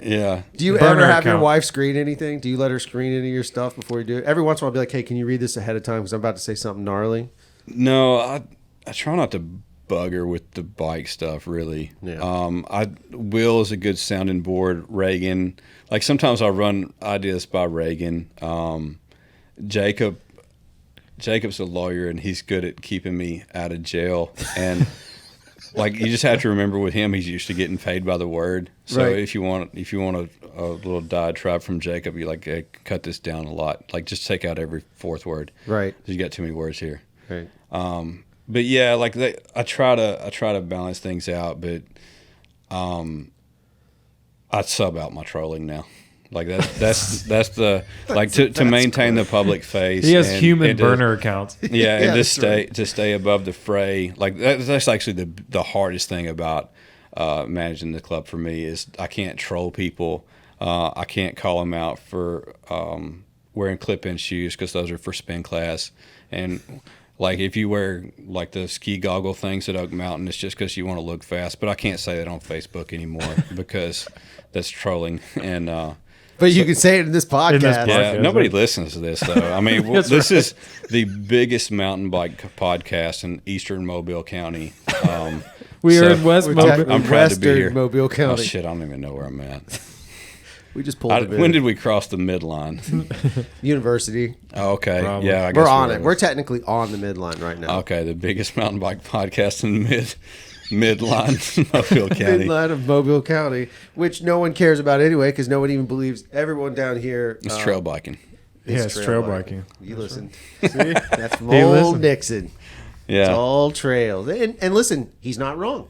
Yeah. Do you Burner ever have your account. wife screen anything? Do you let her screen any of your stuff before you do it? Every once in a while, I'll be like, "Hey, can you read this ahead of time? Because I'm about to say something gnarly." No, I try not to bug her with the bike stuff. Really. Yeah. Will is a good sounding board. Reagan. Like sometimes I run ideas by Reagan. Jacob's a lawyer and he's good at keeping me out of jail. And like you just have to remember with him, he's used to getting paid by the word. So Right. if you want a little diatribe from Jacob, you like hey, cut this down a lot. Like just take out every fourth word. Right. You got too many words here. Right. But yeah, like I try to balance things out, but I sub out my trolling now. Like that's the like to maintain the public face. He has and human to- burner accounts. Yeah, Yeah, and that's to stay above the fray. Like that's actually the hardest thing about managing the club for me is I can't troll people. I can't call them out for wearing clip-in shoes because those are for spin class. And like if you wear like the ski goggle things at Oak Mountain, it's just because you want to look fast. But I can't say that on Facebook anymore because that's trolling. And But you can say it in this podcast. podcast. yeah, nobody right? listens to this though. I mean, That's this right. is the biggest mountain bike podcast in eastern Mobile County. We are So- in West We're Mobile. technically I'm proud to be Western here. Mobile Oh County. shit, I don't even know where I'm at. We just pulled it in. When did we cross the midline? University. Oh, okay, Probably. yeah, I guess We're on it. was. We're technically on the midline right now. Okay, the biggest mountain bike podcast in midline Mobile County. Midline of Mobile County, which no one cares about anyway, because no one even believes. Everyone down here. It's trail biking. Yeah, it's trail biking. You listen. See? That's from He old listened. Nixon. Yeah, It's all trails. And listen, he's not wrong.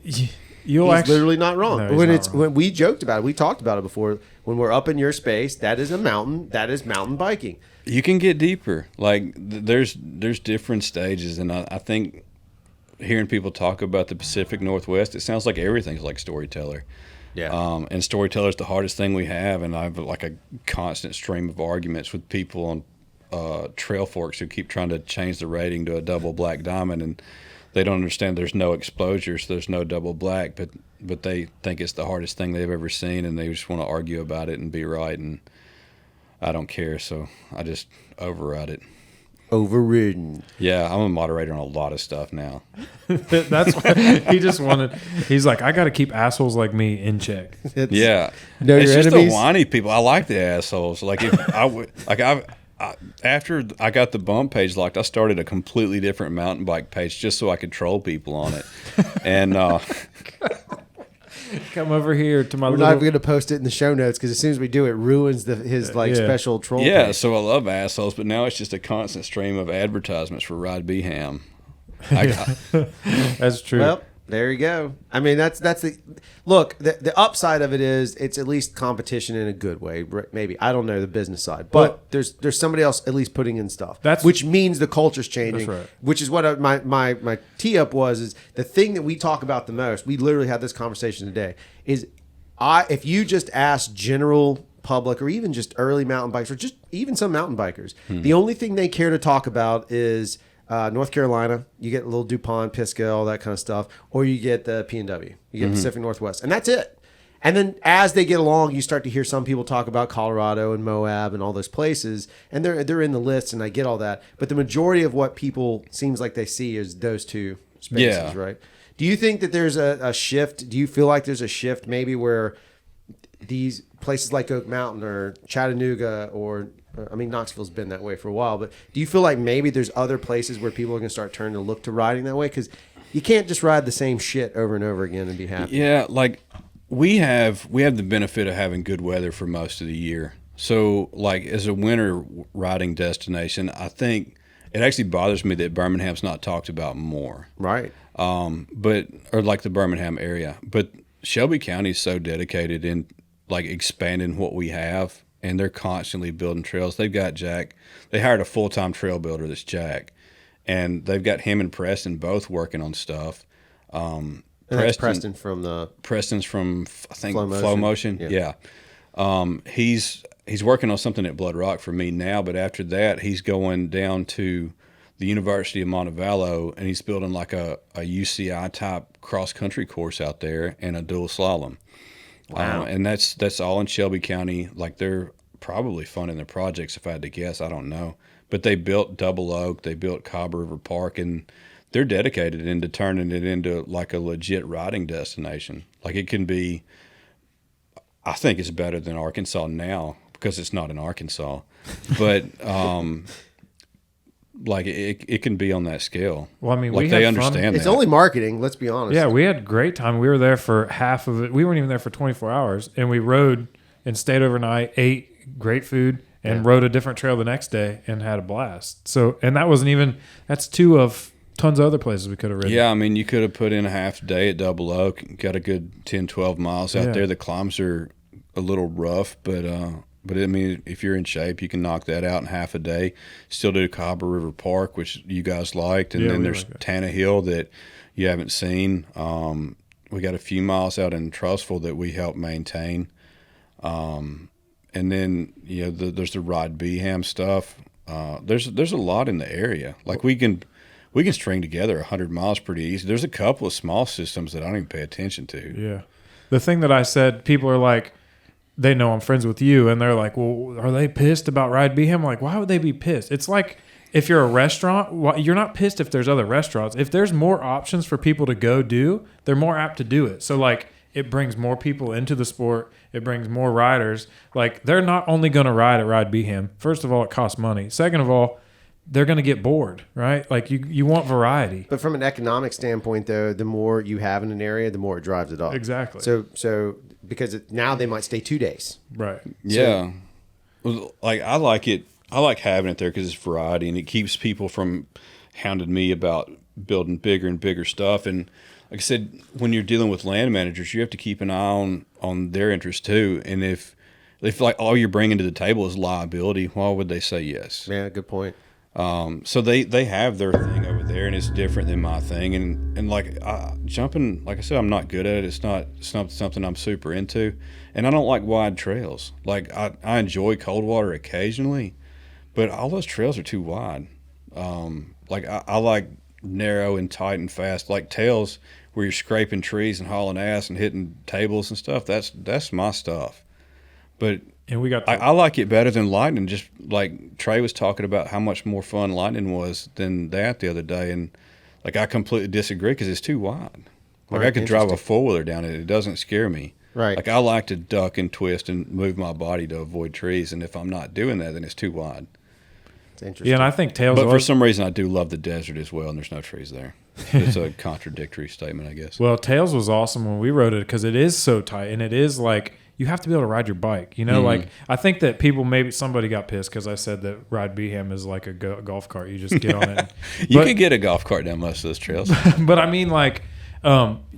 You'll He's actually literally not wrong. No, But he's when not it's wrong. when we joked about it, we talked about it before. When we're up in your space, that is a mountain. That is mountain biking. you can get deeper. Like there's different stages, and I think hearing people talk about the Pacific Northwest, it sounds like everything's like Storyteller. Yeah. And Storyteller's the hardest thing we have, and I have like a constant stream of arguments with people on Trail Forks who keep trying to change the rating to a double black diamond, and they don't understand there's no exposure, so there's no double black, but they think it's the hardest thing they've ever seen, and they just want to argue about it and be right. And I don't care, so I just override it. Overridden. Yeah, I'm a moderator on a lot of stuff now. That's why he just wanted. He's like, I got to keep assholes like me in check. Yeah, Know it's your just enemies? the whiny people. I like the assholes. Like if I would, like after I got the bump page locked, I started a completely different mountain bike page just so I could troll people on it. And Come over here to my We're little. not even going to post it in the show notes because as soon as we do, it ruins his Yeah. special troll. yeah, page. so I love assholes, but now it's just a constant stream of advertisements for Ride B.U.M.P.ing. I, That's true. Well, there you go. I mean, that's the look. The upside of it is it's at least competition in a good way. Maybe I don't know the business side, but there's somebody else at least putting in stuff. Which means the culture's changing. That's right. Which is what my tee up was is the thing that we talk about the most. We literally had this conversation today. Is if you just ask general public or even just early mountain bikers or just even some mountain bikers, the only thing they care to talk about is North Carolina. You get a little DuPont, Pisgah, all that kind of stuff, or you get the P&W. You get Pacific Northwest, and that's it. And then as they get along, you start to hear some people talk about Colorado and Moab and all those places, and they're in the list, and I get all that. But the majority of what people seems like they see is those two spaces, Yeah. right? Do you think that there's a shift? Do you feel like there's a shift maybe where these places like Oak Mountain or Chattanooga or I mean Knoxville's been that way for a while, but do you feel like maybe there's other places where people are going to start turning to look to riding that way? Because you can't just ride the same shit over and over again and be happy. yeah, like we have the benefit of having good weather for most of the year. So like as a winter riding destination, I think it actually bothers me that Birmingham's not talked about more. Right. Or like the Birmingham area. But Shelby County is so dedicated in like expanding what we have, and they're constantly building trails. They've got Jack. They hired a full-time trail builder that's Jack, and they've got him and Preston both working on stuff. And that's Preston from the Preston's from I think Flow Flow Motion. Motion. Yeah. He's working on something at Blood Rock for me now, but after that he's going down to the University of Montevallo, and he's building like a UCI type cross country course out there and a dual slalom. Wow. And that's all in Shelby County. Like they're probably funding their projects if I had to guess. I don't know. But they built Double Oak, they built Cobb River Park, and they're dedicated into turning it into like a legit riding destination. Like it can be, I think it's better than Arkansas now because it's not in Arkansas. But like it can be on that scale. Well, I mean, like we they had fun. understand It's that. only marketing, let's be honest. Yeah, we had a great time. We were there for half of it. We weren't even there for 24 hours, and we rode and stayed overnight, ate great food, and rode a different trail the next day and had a blast. So, and that wasn't even, that's two of tons of other places we could have ridden. Yeah, I mean, you could have put in a half day at Double Oak, got a good 10, 12 miles out Yeah. there. The climbs are a little rough, but I mean, if you're in shape, you can knock that out in half a day. Still do Cobber River Park, which you guys liked, and Yeah, then we there's like that. Tanna Hill that you haven't seen. We got a few miles out in Trussville that we help maintain, and then there's the Ride B.U.M.P.ing stuff. There's a lot in the area. Like we can string together 100 miles pretty easy. There's a couple of small systems that I don't even pay attention to. Yeah. The thing that I said, people are like, they know I'm friends with you, and they're like, well, are they pissed about Ride B.U.M.P.ing? I'm like, why would they be pissed? It's like if you're a restaurant, you're not pissed if there's other restaurants. If there's more options for people to go do, they're more apt to do it. So, like, it brings more people into the sport. It brings more riders. Like, they're not only going to ride at Ride B.U.M.P. First of all, it costs money. Second of all, they're going to get bored, right? Like, you want variety. But from an economic standpoint, though, the more you have in an area, the more it drives it up. Exactly. So because now they might stay 2 days. Right. Yeah. Well, like I like it. I like having it there because it's variety and it keeps people from hounding me about building bigger and bigger stuff. And like I said, when you're dealing with land managers, you have to keep an eye on their interest too. And if like all you're bringing to the table is liability, why would they say yes? Yeah, good point. So they have their thing over there, and it's different than my thing. And like jumping, like I said, I'm not good at it. It's not something I'm super into, and I don't like wide trails. Like I enjoy cold water occasionally, but all those trails are too wide. Like I like narrow and tight and fast, like trails where you're scraping trees and hauling ass and hitting tables and stuff. That's my stuff. But And we got I like it better than lightning. Just like Trey was talking about how much more fun lightning was than that the other day, and like I completely disagree because it's too wide. Like Right, I could drive a interesting. 4-wheeler down it; it doesn't scare me. Right. Like I like to duck and twist and move my body to avoid trees, and if I'm not doing that, then it's too wide. It's interesting. yeah, and I think Tails. But for some reason, I do love the desert as well, and there's no trees there. It's a contradictory statement, I guess. Well, Tails was awesome when we rode it because it is so tight, and it is like you have to be able to ride your bike. You know, like I think that people maybe somebody got pissed because I said that ride B.U.M.P.ing is like a golf cart. You just get on it. You But- could get a golf cart down most of those trails. But I mean, like,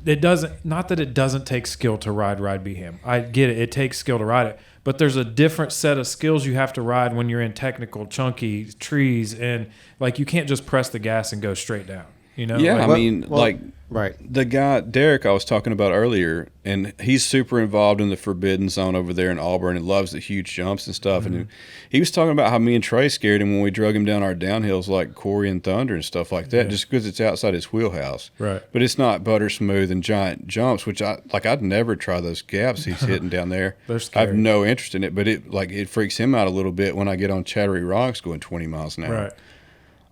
it doesn't. Not that it doesn't take skill to ride B.U.M.P. I get it. It takes skill to ride it, but there's a different set of skills you have to ride when you're in technical, chunky trees, and like you can't just press the gas and go straight down. You know? Yeah, Like, I mean, well, like right. the guy Derek I was talking about earlier, and he's super involved in the Forbidden Zone over there in Auburn and loves the huge jumps and stuff. And he was talking about how me and Trey scared him when we drug him down our downhills like Corey and Thunder and stuff like that, just because it's outside his wheelhouse. Right. But it's not butter smooth and giant jumps, which I'd never try those gaps he's hitting down there. They're I scary. have no interest in it, but it freaks him out a little bit when I get on chattery rocks going 20 miles an hour. right.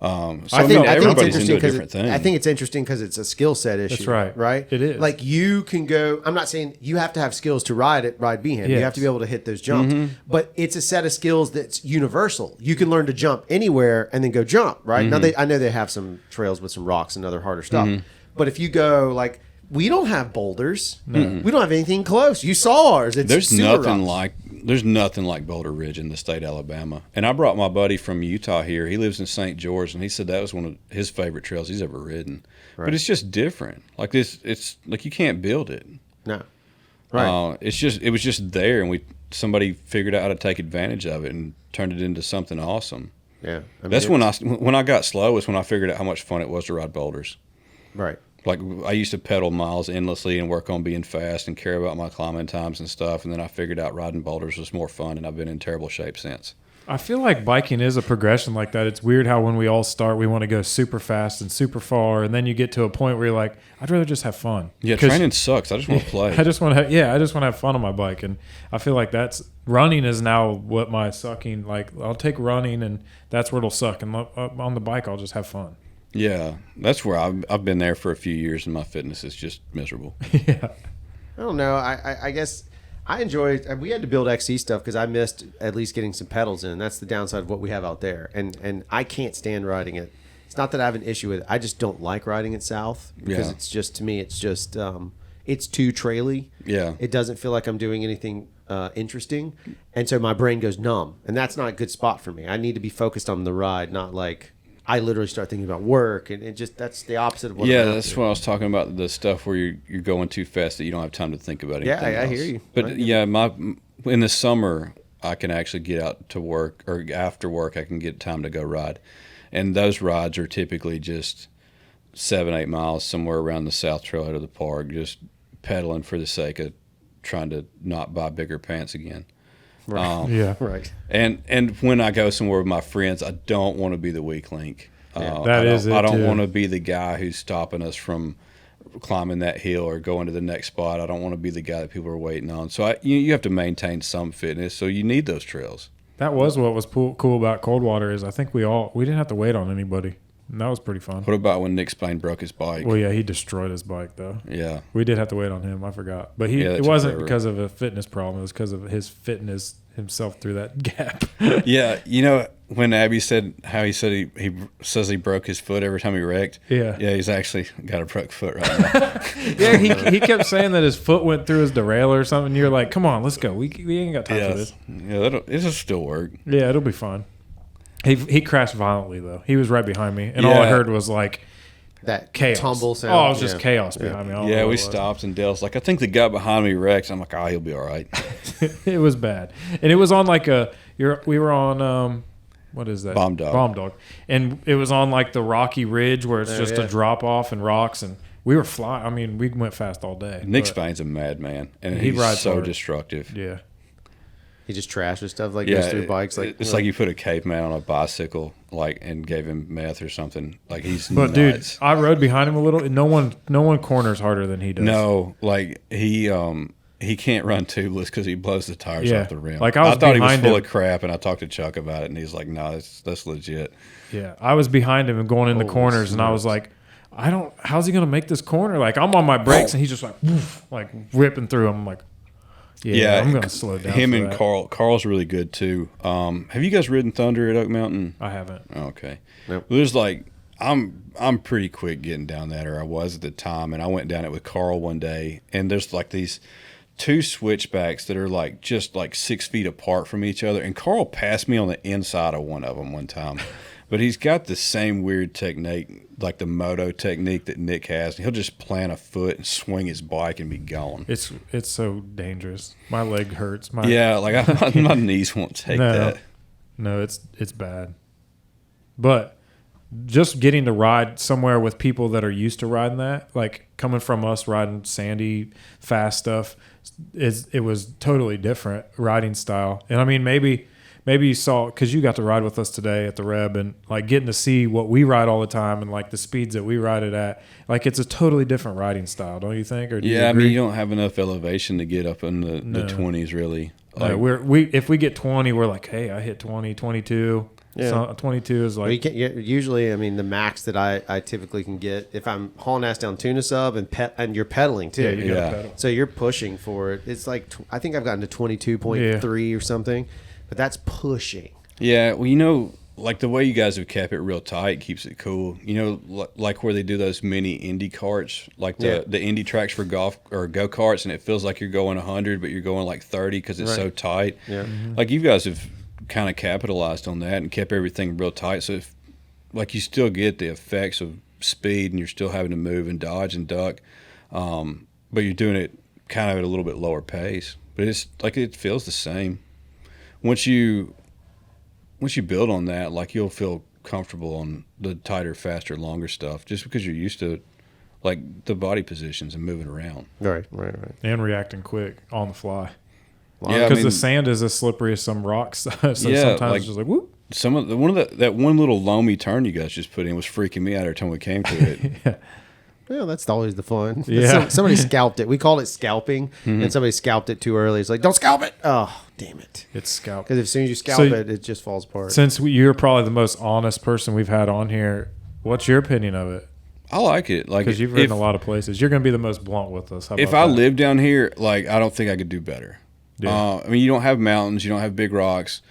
So I think it's everybody's interesting into a because different thing. I think it's interesting because it's a skill set issue. That's right. Right. It is. Like you can go. I'm not saying you have to have skills to ride B.U.M.P. You Yes. have to be able to hit those jumps. Mm-hmm. But it's a set of skills that's universal. You can learn to jump anywhere and then go jump. Right. Mm-hmm. Now I know they have some trails with some rocks and other harder stuff. But if you go like. We don't have boulders. We don't have anything close. You saw ours. It's There's sewer nothing rocks. like Boulder Ridge in the state of Alabama. And I brought my buddy from Utah here. He lives in St. George, and he said that was one of his favorite trails he's ever ridden. Right. But it's just different. Like this, it's like you can't build it. No. Right. It was just there, and somebody figured out how to take advantage of it and turned it into something awesome. Yeah. I mean, That's when I got slow. Was when I figured out how much fun it was to ride boulders. Right. Like I used to pedal miles endlessly and work on being fast and care about my climbing times and stuff. And then I figured out riding boulders was more fun, and I've been in terrible shape since. I feel like biking is a progression like that. It's weird how when we all start, we want to go super fast and super far, and then you get to a point where you're like, I'd rather just have fun. Yeah, 'Cause training sucks. I just want to play. I just want to, I just want to have fun on my bike, and I feel like running is now what my sucking. Like I'll take running, and that's where it'll suck, and on the bike I'll just have fun. Yeah, that's where I've been there for a few years, and my fitness is just miserable. Yeah, I don't know. I guess I enjoyed. We had to build XC stuff because I missed at least getting some pedals in. That's the downside of what we have out there, and I can't stand riding it. It's not that I have an issue with it. I just don't like riding it south because Yeah. it's just to me it's just it's too traily. Yeah. It doesn't feel like I'm doing anything interesting, and so my brain goes numb, and that's not a good spot for me. I need to be focused on the ride, not like. I literally start thinking about work, and it just that's the opposite of what. Yeah, I'm that's after. what I was talking about, the stuff where you're going too fast that you don't have time to think about anything Yeah, I else. hear you. But Right. yeah, in the summer, I can actually get out to work, or after work, I can get time to go ride. And those rides are typically just 7-8 miles somewhere around the South Trail out of the park, just pedaling for the sake of trying to not buy bigger pants again. Right. yeah. Right. And when I go somewhere with my friends, I don't want to be the weak link. That is it, I don't too. want to be the guy who's stopping us from climbing that hill or going to the next spot. I don't want to be the guy that people are waiting on. So you have to maintain some fitness. So you need those trails. That was what was cool about Coldwater is I think we didn't have to wait on anybody. And that was pretty fun. What about when Nick Spain broke his bike? Well, yeah, he destroyed his bike though. Yeah. We did have to wait on him. I forgot, but Yeah, that it took wasn't forever. because of a fitness problem. It was because of his fitness himself through that gap. Yeah. You know, when Abby said how he said he says he broke his foot every time he wrecked. Yeah. Yeah, he's actually got a broke foot right now. Yeah, he kept saying that his foot went through his derailleur or something. And you're like, come on, let's go. We ain't got time for this. Yeah, it'll still work. Yeah, it'll be fine. He crashed violently though. He was right behind me, and all I Yeah. heard was like That chaos. tumble sound. Oh, it was just yeah. chaos behind me. I don't know Yeah, what we it was. stopped, and Dale's like, I think the guy behind me wrecked. I'm like, oh, he'll be all right. It was bad, and it was on like we were on what is that? Bomb Dog. Bomb Dog, and it was on like the rocky ridge where it's Oh, just yeah. a drop off and rocks, and we were flying. I mean, we went fast all day. Nick but- Spain's a madman, and He he's rides so hard. destructive. Yeah, He just trashes stuff like Yeah, goes through bikes. Like it's like you put a caveman on a bicycle, like, and gave him meth or something. Like he's but nuts. dude, I rode behind him a little. And no one corners harder than he does. No, like he he can't run tubeless because he blows the tires Yeah. off the rim. Like, I was thought he was behind full him. of crap, and I talked to Chuck about it, and he's like, "No, that's legit." Yeah, I was behind him and going in the Holy corners, and I was smokes. like, how's he gonna make this corner? Like, I'm on my brakes, and he's just like, woof, like ripping through him. I'm like, yeah, I'm gonna slow down. Him for and that. Carl's really good too. Have you guys ridden Thunder at Oak Mountain? I haven't. Okay. Nope. Well, there's like I'm pretty quick getting down that, or I was at the time, and I went down it with Carl one day, and there's like these two switchbacks that are like just like 6 feet apart from each other, and Carl passed me on the inside of one of them one time. But he's got the same weird technique, like the moto technique that Nick has. He'll just plant a foot and swing his bike and be gone. It's so dangerous. My leg hurts. Yeah, like my knees won't take that. No, it's bad. But just getting to ride somewhere with people that are used to riding that, like coming from us riding sandy, fast stuff, it was totally different riding style. And I mean, maybe you saw, because you got to ride with us today at the Reb, and like getting to see what we ride all the time and like the speeds that we ride it at, like it's a totally different riding style, don't you think? Or do you Yeah, I agree? mean, you don't have enough elevation to get up in the 20s, really. Like, if we get 20, we're like, hey, I hit 20, 22. Yeah. So 22 is Well, you like, can't, usually, I mean, the max that I typically can get if I'm hauling ass down tuna sub and you're pedaling too. yeah, you got Yeah. to pedal. So you're pushing for it. It's like I think I've gotten to 22.3 or something, but that's pushing. Yeah, well, like the way you guys have kept it real tight keeps it cool. Like where they do those mini Indy carts, like the Indy tracks for golf or go karts, and it feels like you're going 100, but you're going like 30 because it's so tight. Yeah. Like you guys have kind of capitalized on that and kept everything real tight. So if like you still get the effects of speed, and you're still having to move and dodge and duck, but you're doing it kind of at a little bit lower pace. But it's like it feels the same. Once you build on that, like you'll feel comfortable on the tighter, faster, longer stuff, just because you're used to like the body positions and moving around. Right. And reacting quick on the fly. Yeah, Because the sand is as slippery as some rocks. So sometimes like- it's just like, whoop. Some of that one little loamy turn you guys just put in was freaking me out every time we came to it. Well, that's always the fun. Yeah. Somebody scalped it. We called it scalping, and somebody scalped it too early. It's like, don't scalp it. Oh, damn it. It's scalp. Because as soon as you scalp So- it, it just falls apart. Since you're probably the most honest person we've had on here, what's your opinion of it? I like it. Like Because you've ridden a lot of places. You're going to be the most blunt with us. How if about I that? lived down here, like I don't think I could do better. Yeah. I mean, you don't have mountains, you don't have big rocks,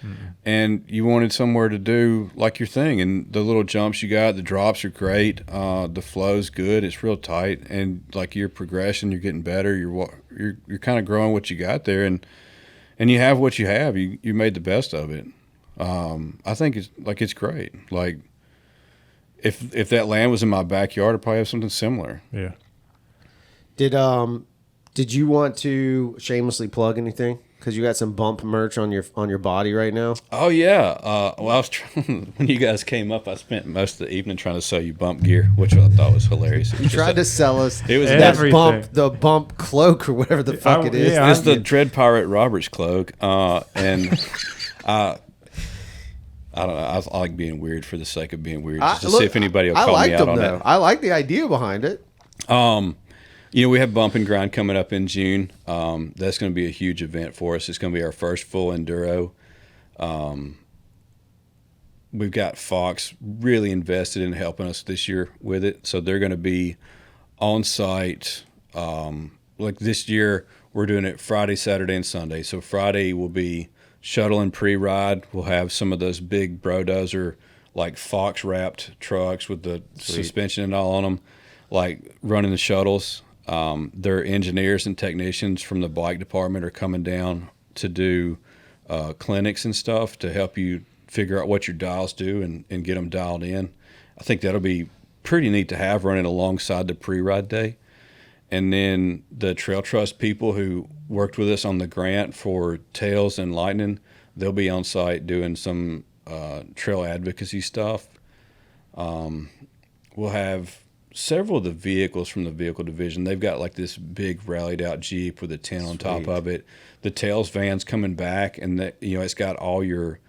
and you wanted somewhere to do like your thing. And the little jumps you got, the drops are great. The flow's good. It's real tight, and like your progression, you're getting better. You're kind of growing what you got there, and you have what you have. You made the best of it. I think it's great. Like if that land was in my backyard, I'd probably have something similar. Yeah. Did you want to shamelessly plug anything? Because you got some bump merch on your body right now. Oh yeah. Well, I was when you guys came up, I spent most of the evening trying to sell you bump gear, which I thought was hilarious. You tried to sell us It was that everything. the bump cloak or whatever the fuck it is. yeah, It's the Dread Pirate Roberts cloak, and I don't know. I like being weird for the sake of being weird, just to see if anybody will call me out on that. I like the idea behind it. We have Bump and Grind coming up in June. That's going to be a huge event for us. It's going to be our first full enduro. We've got Fox really invested in helping us this year with it, so they're going to be on site. Like this year, we're doing it Friday, Saturday, and Sunday. So Friday will be shuttle and pre-ride. We'll have some of those big Brodozer, like Fox wrapped trucks with the suspension and all on them, like running the shuttles. Their engineers and technicians from the bike department are coming down to do clinics and stuff to help you figure out what your dials do and get them dialed in. I think that'll be pretty neat to have running alongside the pre-ride day. And then the Trail Trust people who worked with us on the grant for Tails and Lightning, they'll be on site doing some trail advocacy stuff. We'll have several of the vehicles from the vehicle division. They've got like this big rallied out Jeep with a tent on top of it. The Tails van's coming back, and it's got all your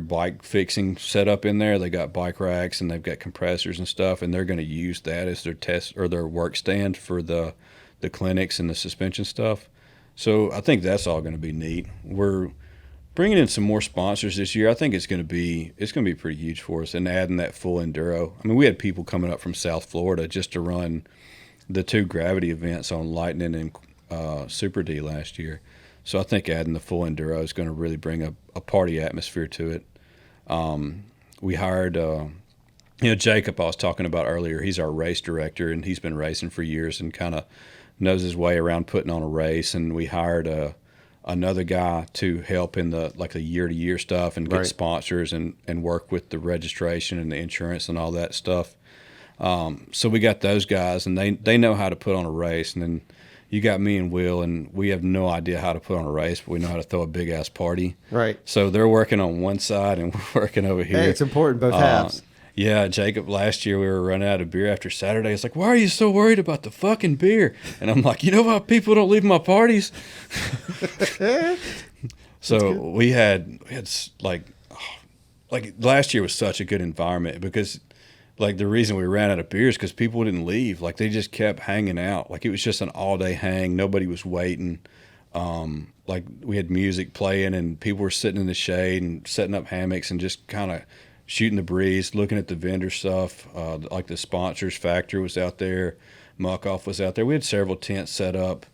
bike fixing set up in there. They got bike racks and they've got compressors and stuff, and they're going to use that as their test or their work stand for the clinics and the suspension stuff. So I think that's all going to be neat. We're bringing in some more sponsors this year. I think it's going to be pretty huge for us, and adding that full enduro. I mean, we had people coming up from South Florida just to run the 2 gravity events on Lightning and Super D last year. So I think adding the full enduro is going to really bring a party atmosphere to it. We hired, Jacob I was talking about earlier. He's our race director, and he's been racing for years and kind of knows his way around putting on a race. And we hired another guy to help in the year-to-year stuff and get sponsors and work with the registration and the insurance and all that stuff. So we got those guys, and they know how to put on a race. And then you got me and Will, and we have no idea how to put on a race, but we know how to throw a big-ass party. Right. So they're working on one side, and we're working over here. Hey, it's important, both halves. Yeah, Jacob, last year we were running out of beer after Saturday. It's like, why are you so worried about the fucking beer? And I'm like, you know why people don't leave my parties? So we had like last year was such a good environment because like the reason we ran out of beer is because people didn't leave. Like they just kept hanging out. Like it was just an all day hang. Nobody was waiting. Like we had music playing and people were sitting in the shade and setting up hammocks and just kind of shooting the breeze, looking at the vendor stuff. Like the sponsors factory was out there. Muck Off was out there. We had several tents set up.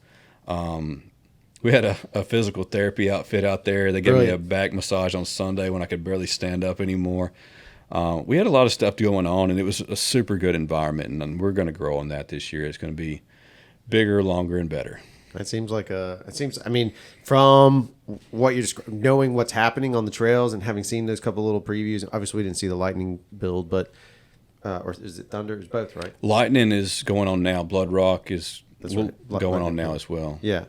We had a physical therapy outfit out there. They gave me a back massage on Sunday when I could barely stand up anymore. We had a lot of stuff going on, and it was a super good environment, and we're going to grow on that this year. It's going to be bigger, longer, and better. That seems like I mean, from what you're knowing what's happening on the trails and having seen those couple little previews, obviously we didn't see the Lightning build, but, or is it Thunder? It's both, right? Lightning is going on now. Blood Rock is going on now as well. Yeah.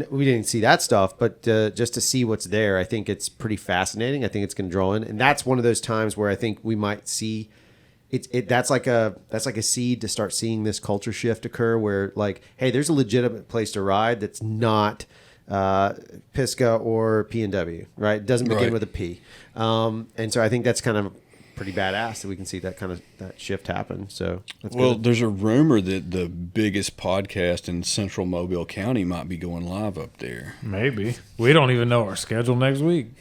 We didn't see that stuff, but just to see what's there, I think it's pretty fascinating. I think it's going to draw in. And that's one of those times where I think we might see that's like a seed to start seeing this culture shift occur where like, hey, there's a legitimate place to ride that's not Pisgah or P&W, right? It doesn't begin with a P. And so I think that's kind of pretty badass that we can see that shift happen. So that's good. There's a rumor that the biggest podcast in Central Mobile County might be going live up there. Maybe. We don't even know our schedule next week.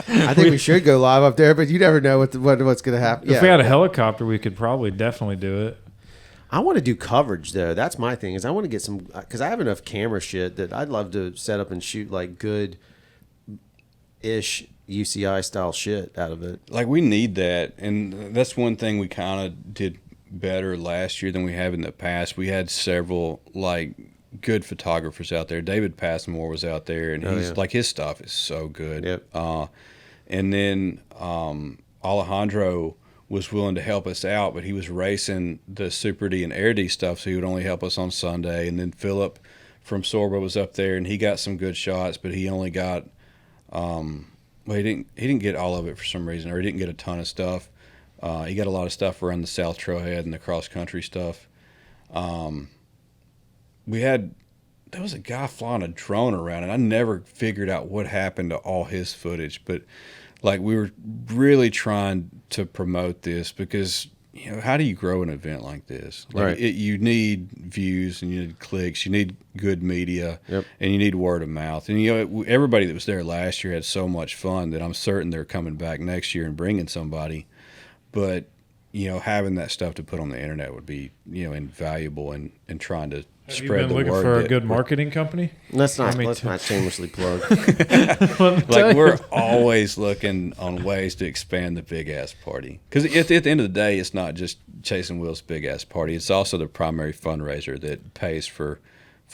I think we should go live up there, but you never know what's going to happen. If we had a helicopter, we could probably definitely do it. I want to do coverage though. That's my thing. Is I want to get some because I have enough camera shit that I'd love to set up and shoot like good ish UCI style shit out of it. Like we need that, and that's one thing we kind of did better last year than we have in the past. We had several like good photographers out there. David Passmore was out there, and like his stuff is so good. Yep. And then Alejandro was willing to help us out, but he was racing the Super D and Air D stuff, so he would only help us on Sunday. And then Philip from Sorba was up there, and he got some good shots, but he only got he didn't get all of it for some reason, or he didn't get a ton of stuff. He got a lot of stuff around the South Trailhead and the cross country stuff. There was a guy flying a drone around, and I never figured out what happened to all his footage. But like we were really trying to promote this because how do you grow an event like this? Like right. You need views and you need clicks, you need good media, yep. and you need word of mouth. And everybody that was there last year had so much fun that I'm certain they're coming back next year and bringing somebody. But having that stuff to put on the internet would be invaluable in trying to spread the word. Have you been looking for a good marketing company? Let's not shamelessly plug. Like we're always looking on ways to expand the big ass party, because at the end of the day, it's not just Chase and Will's big ass party. It's also the primary fundraiser that pays for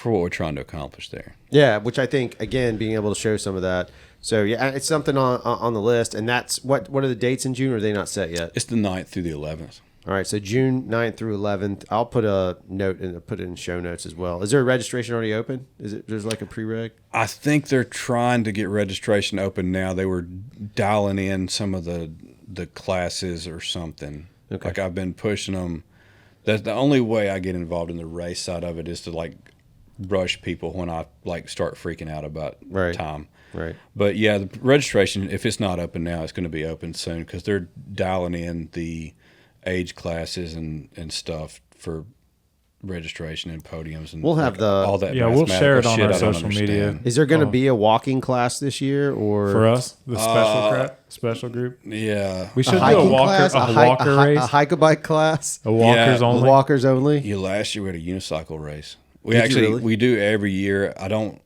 what we're trying to accomplish there. Yeah, which I think again being able to show some of that. So yeah, it's something on the list, and that's what are the dates in June? Or are they not set yet? It's the 9th through the 11th. All right, so June 9th through 11th. I'll put a note and put it in show notes as well. Is there a registration already open? There's like a pre-reg? I think they're trying to get registration open now. They were dialing in some of the classes or something. Okay. Like I've been pushing them. That's the only way I get involved in the race side of it is to like rush people when I like start freaking out about time. Right. But yeah, the registration, if it's not open now, it's going to be open soon because they're dialing in the age classes and stuff for registration and podiums and We'll have the- all that. Yeah, we'll share it on mathematical our shit I don't social media. understand. Is there going to be a walking class this year, or For us, the special group. Yeah, We should do a hiking walker, class, a walker race, a hike a bike class, a walkers Yeah, only. walkers only? Yeah, last year we had a unicycle race. Did you really? We do every year. I don't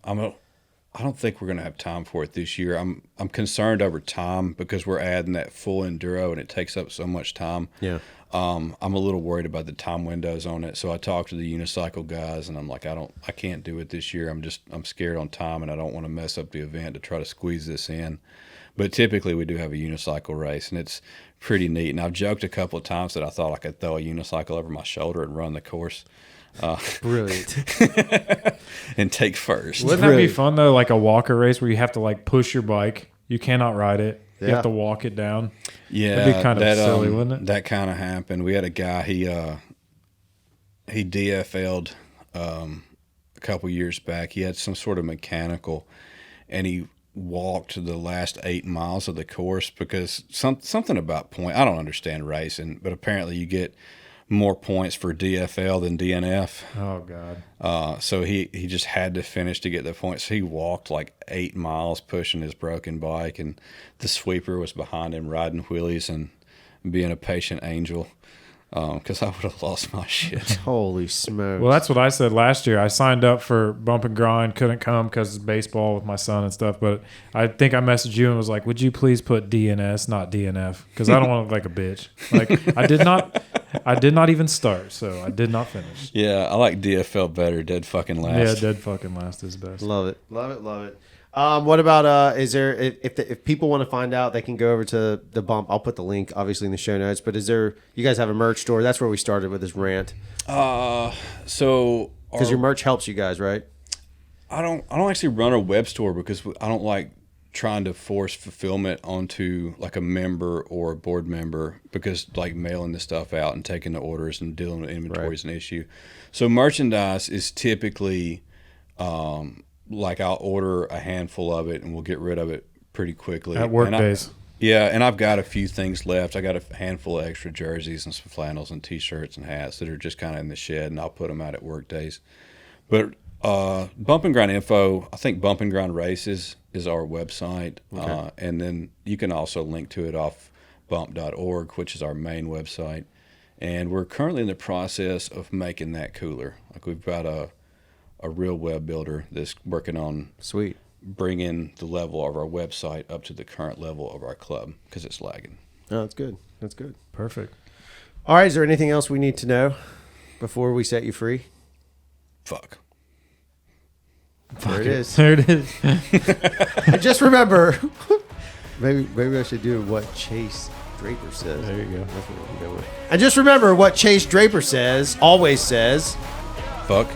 think we're gonna have time for it this year. I'm concerned over time because we're adding that full enduro and it takes up so much time. Yeah. I'm a little worried about the time windows on it. So I talked to the unicycle guys and I'm like, I can't do it this year. I'm scared on time and I don't want to mess up the event to try to squeeze this in. But typically we do have a unicycle race and it's pretty neat. And I've joked a couple of times that I thought I could throw a unicycle over my shoulder and run the course. Brilliant. And take first. Wouldn't that be fun though? Like a walker race where you have to like push your bike. You cannot ride it. You Yeah. have to walk it down. Yeah, That'd be kind of silly, wouldn't it? That kind of happened. We had a guy. He DFL'd a couple years back. He had some sort of mechanical, and he walked the last 8 miles of the course because something about point. I don't understand racing, but apparently you get more points for DFL than DNF. Oh God. So he just had to finish to get the points. So he walked like 8 miles pushing his broken bike, and the sweeper was behind him riding wheelies and being a patient angel because I would have lost my shit. Holy smokes. Well, that's what I said last year. I signed up for Bump and Grind, couldn't come because it's baseball with my son and stuff. But I think I messaged you and was like, "Would you please put DNS, not DNF?" Because I don't want to look like a bitch. Like I did not even start, so I did not finish. Yeah, I like DFL better. Dead fucking last. Yeah, dead fucking last is best. Love it. What about is there if people want to find out, they can go over to the Bump. I'll put the link obviously in the show notes. But is there, you guys have a merch store? That's where we started with this rant. So Because your merch helps you guys, right? I don't actually run a web store because I don't like trying to force fulfillment onto like a member or a board member because like mailing the stuff out and taking the orders and dealing with inventory is an issue. So merchandise is typically like I'll order a handful of it and we'll get rid of it pretty quickly. At work and days. Yeah, and I've got a few things left. I got a handful of extra jerseys and some flannels and T-shirts and hats that are just kind of in the shed, and I'll put them out at work days. But Bump and Grind info, I think Bump and Grind Races is our website, and then you can also link to it off bump.org, which is our main website. And we're currently in the process of making that cooler. Like we've got a real web builder that's working on Sweet. bringing the level of our website up to the current level of our club because it's lagging. Oh, that's good. That's good. Perfect. All right. Is there anything else we need to know before we set you free? Fuck. There it is. There it is. And just remember, maybe I should do what Chase Draper says. There you go. That's what we'll go with. And just remember what Chase Draper says, always says. Fuck.